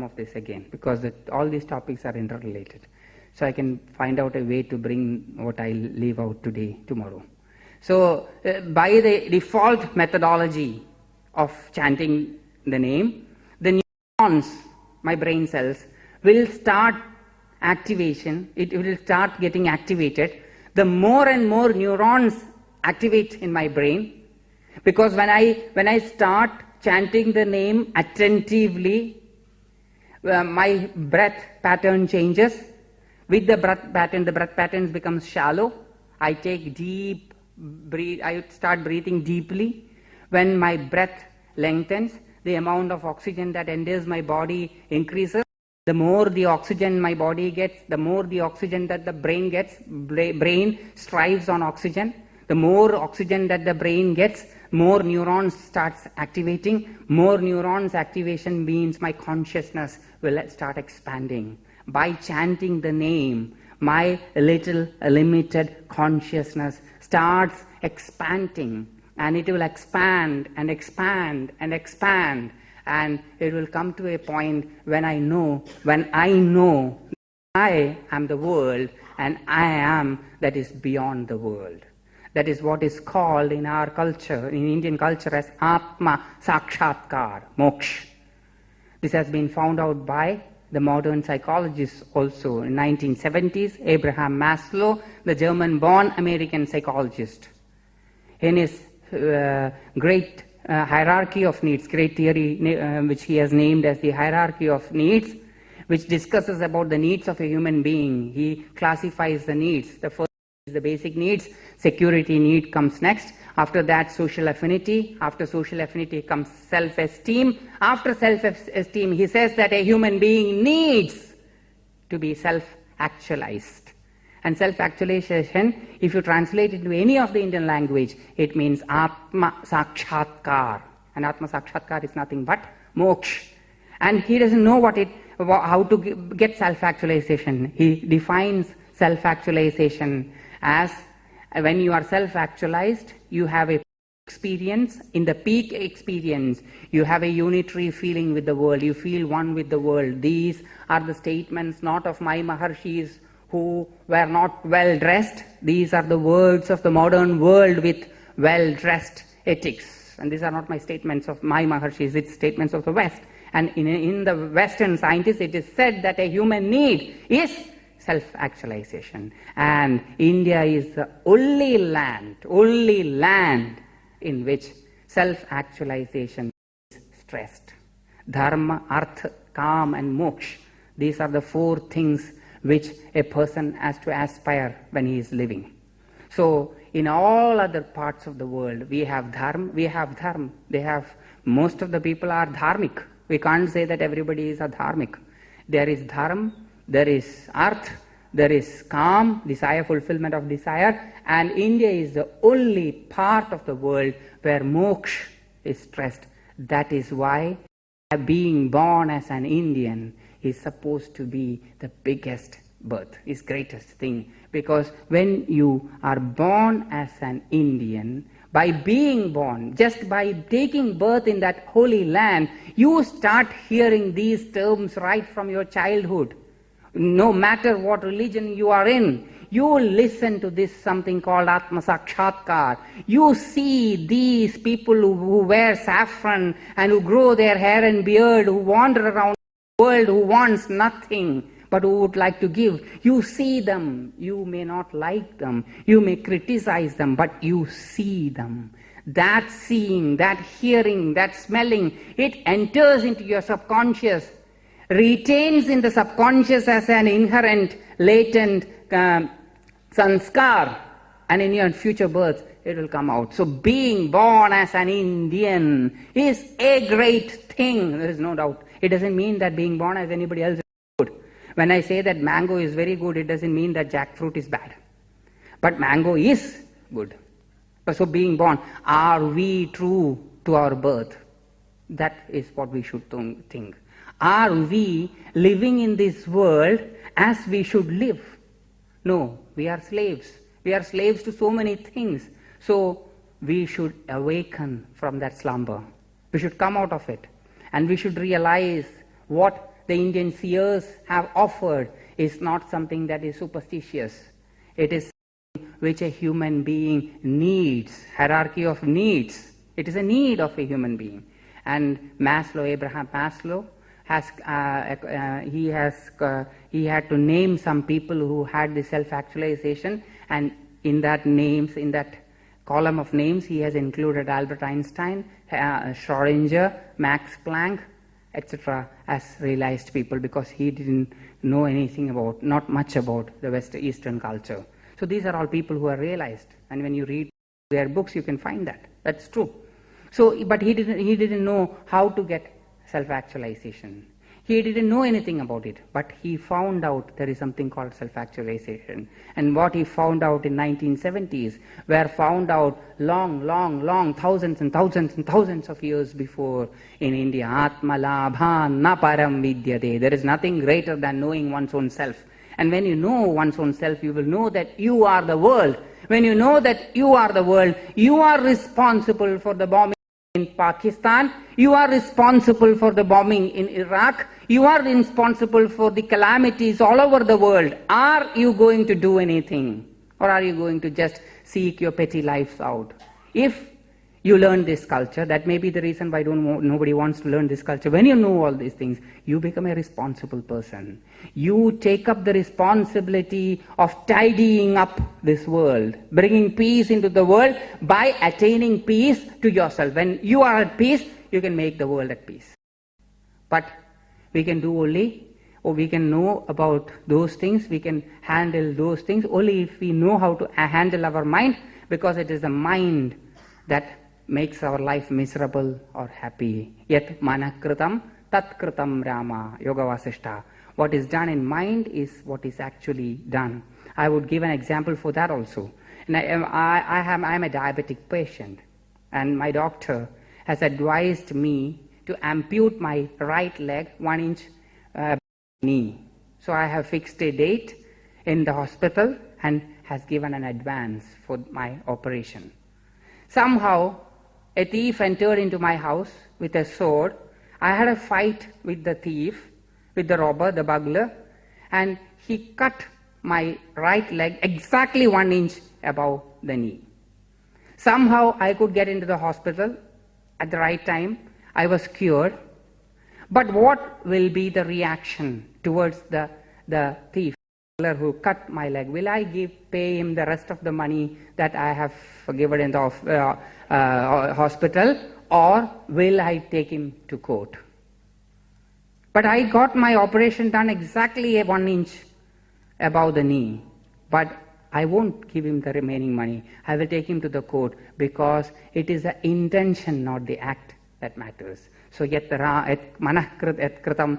of this again, because all these topics are interrelated. So I can find out a way to bring what I leave out today, tomorrow. So by the default methodology of chanting the name, the neurons, my brain cells, will start activation. It will start getting activated. The more and more neurons activate in my brain, Because when I start chanting the name attentively, my breath pattern changes. With the breath patterns becomes shallow. I take deep breathe. I start breathing deeply. When my breath lengthens, the amount of oxygen that enters my body increases. The more the oxygen my body gets, the more the oxygen that the brain gets. Brain strives on oxygen. The more oxygen that the brain gets, more neurons starts activating. More neurons activation means my consciousness will start expanding. By chanting the name, my little limited consciousness starts expanding, and it will expand and expand and expand, and it will come to a point when I know I am the world and I am that is beyond the world. That is what is called in our culture, in Indian culture, as Atma Sakshatkar, Moksha. This has been found out by the modern psychologists also. In 1970s, Abraham Maslow, the German-born American psychologist, in his great hierarchy of needs, great theory which he has named as the hierarchy of needs, which discusses about the needs of a human being. He classifies the needs. The first is the basic needs. Security need comes next. After that, social affinity. After social affinity comes self-esteem. After self-esteem, he says that a human being needs to be self-actualized. And self-actualization, if you translate it to any of the Indian language, it means Atma Sakshatkar. And Atma Sakshatkar is nothing but moksha. And he doesn't know how to get self-actualization. He defines self-actualization as when you are self-actualized, you have a experience. In the peak experience, you have a unitary feeling with the world. You feel one with the world. These are the statements not of my Maharshis who were not well dressed. These are the words of the modern world with well dressed ethics. And these are not my statements of my Maharshis, it's statements of the West. And in the Western scientists, it is said that a human need is self-actualization. And India is the only land in which self-actualization is stressed. Dharma, Artha, Kam and Moksha. These are the four things which a person has to aspire when he is living. So in all other parts of the world, we have dharma. Most of the people are dharmic. We can't say that everybody is a dharmic. There is dharma, there is arth, there is kam, desire, fulfillment of desire, and India is the only part of the world where moksha is stressed. That is why being born as an Indian is supposed to be the biggest birth, is greatest thing. Because when you are born as an Indian, by being born, just by taking birth in that holy land, you start hearing these terms right from your childhood. No matter what religion you are in, you listen to this something called Atma Sakshatkar. You see these people who wear saffron and who grow their hair and beard, who wander around the world, who wants nothing but who would like to give. You see them. You may not like them. You may criticize them, but you see them. That seeing, that hearing, that smelling, it enters into your subconscious, retains in the subconscious as an inherent, latent sanskar, and in your future birth it will come out. So being born as an Indian is a great thing, there is no doubt. It doesn't mean that being born as anybody else is good. When I say that mango is very good, it doesn't mean that jackfruit is bad. But mango is good. So being born, are we true to our birth? That is what we should think. Are we living in this world as we should live? No, we are slaves. We are slaves to so many things. So we should awaken from that slumber. We should come out of it. And we should realize what the Indian seers have offered is not something that is superstitious. It is something which a human being needs, hierarchy of needs. It is a need of a human being. And Abraham Maslow, he had to name some people who had the self-actualization, and in that names, in that column of names, he has included Albert Einstein, Schrödinger, Max Planck, etc. as realized people, because he didn't know anything about, not much about the Eastern culture. So these are all people who are realized, and when you read their books you can find that. That's true. So, but he didn't know how to get self-actualization. He didn't know anything about it, but he found out there is something called self-actualization. And what he found out in 1970s were found out long, thousands and thousands and thousands of years before in India. Atma labhan na param vidyate. There is nothing greater than knowing one's own self. And when you know one's own self, you will know that you are the world. When you know that you are the world, you are responsible for the bombing in Pakistan, you are responsible for the bombing in Iraq, you are responsible for the calamities all over the world. Are you going to do anything? Or are you going to just seek your petty lives out? If you learn this culture, that may be the reason why nobody wants to learn this culture. When you know all these things, you become a responsible person. You take up the responsibility of tidying up this world, bringing peace into the world by attaining peace to yourself. When you are at peace, you can make the world at peace. But we can do only, or we can know about those things, we can handle those things only if we know how to handle our mind, because it is the mind that makes our life miserable or happy. Yet manakritam tatkritam rama yoga vasishta. What is done in mind is what is actually done. I would give an example for that also. And I am a diabetic patient, and my doctor has advised me to ampute my right leg 1 inch knee. So I have fixed a date in the hospital and has given an advance for my operation. Somehow a thief entered into my house with a sword. I had a fight with the thief, with the robber, the burglar, and he cut my right leg exactly 1 inch above the knee. Somehow I could get into the hospital at the right time. I was cured. But what will be the reaction towards the thief who cut my leg? Will I pay him the rest of the money that I have given in the hospital, or will I take him to court? But I got my operation done exactly 1 inch above the knee, but I won't give him the remaining money. I will take him to the court, because it is the intention, not the act, that matters. So yet manakritam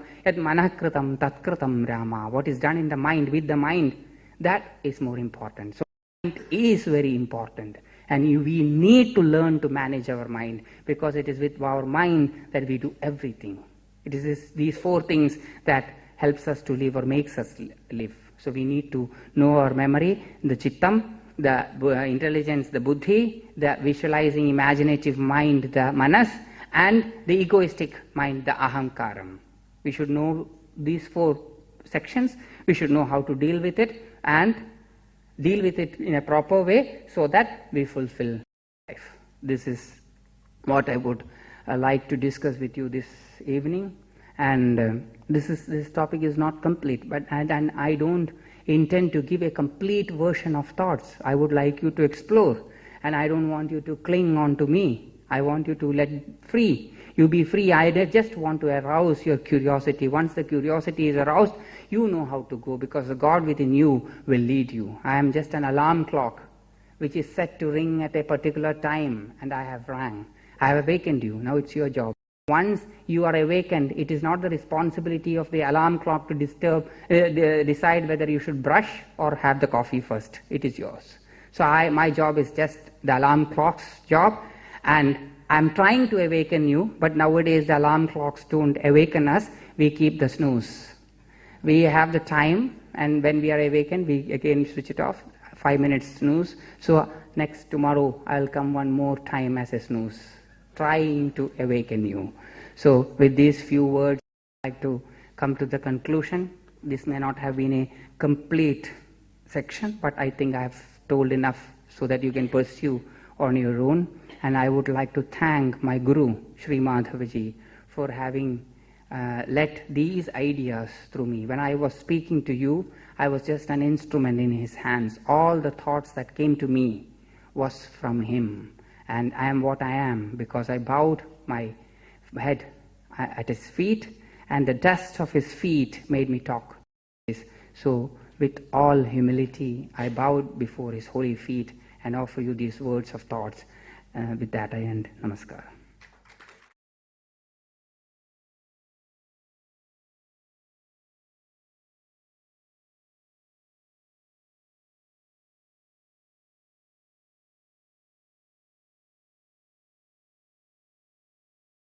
tatkritam rama. What is done in the mind, with the mind, that is more important. So mind is very important, and we need to learn to manage our mind, because it is with our mind that we do everything. It is these 4 things that helps us to live or makes us live. So we need to know our memory, the chittam, the intelligence, the buddhi, the visualizing imaginative mind, the manas, and the egoistic mind, the ahankaram. We should know these 4 sections. We should know how to deal with it, and deal with it in a proper way, so that we fulfill life. This is what I would like to discuss with you this evening. And this topic is not complete, but and I don't intend to give a complete version of thoughts. I would like you to explore, and I don't want you to cling on to me. I want you to let free. You be free. I just want to arouse your curiosity. Once the curiosity is aroused, you know how to go, because the God within you will lead you. I am just an alarm clock which is set to ring at a particular time, and I have rang. I have awakened you. Now it's your job. Once you are awakened, it is not the responsibility of the alarm clock to decide whether you should brush or have the coffee first. It is yours. So my job is just the alarm clock's job, and I'm trying to awaken you, but nowadays the alarm clocks don't awaken us. We keep the snooze. We have the time, and when we are awakened, we again switch it off. 5 minutes snooze. So tomorrow I'll come one more time as a snooze, trying to awaken you. So with these few words, I'd like to come to the conclusion. This may not have been a complete section, but I think I have told enough so that you can pursue on your own. And I would like to thank my Guru, Shri Madhavaji, for having let these ideas through me. When I was speaking to you, I was just an instrument in his hands. All the thoughts that came to me was from him, and I am what I am because I bowed my head at his feet, and the dust of his feet made me talk. So with all humility I bowed before his holy feet and offer you these words of thoughts. With that I end. Namaskar.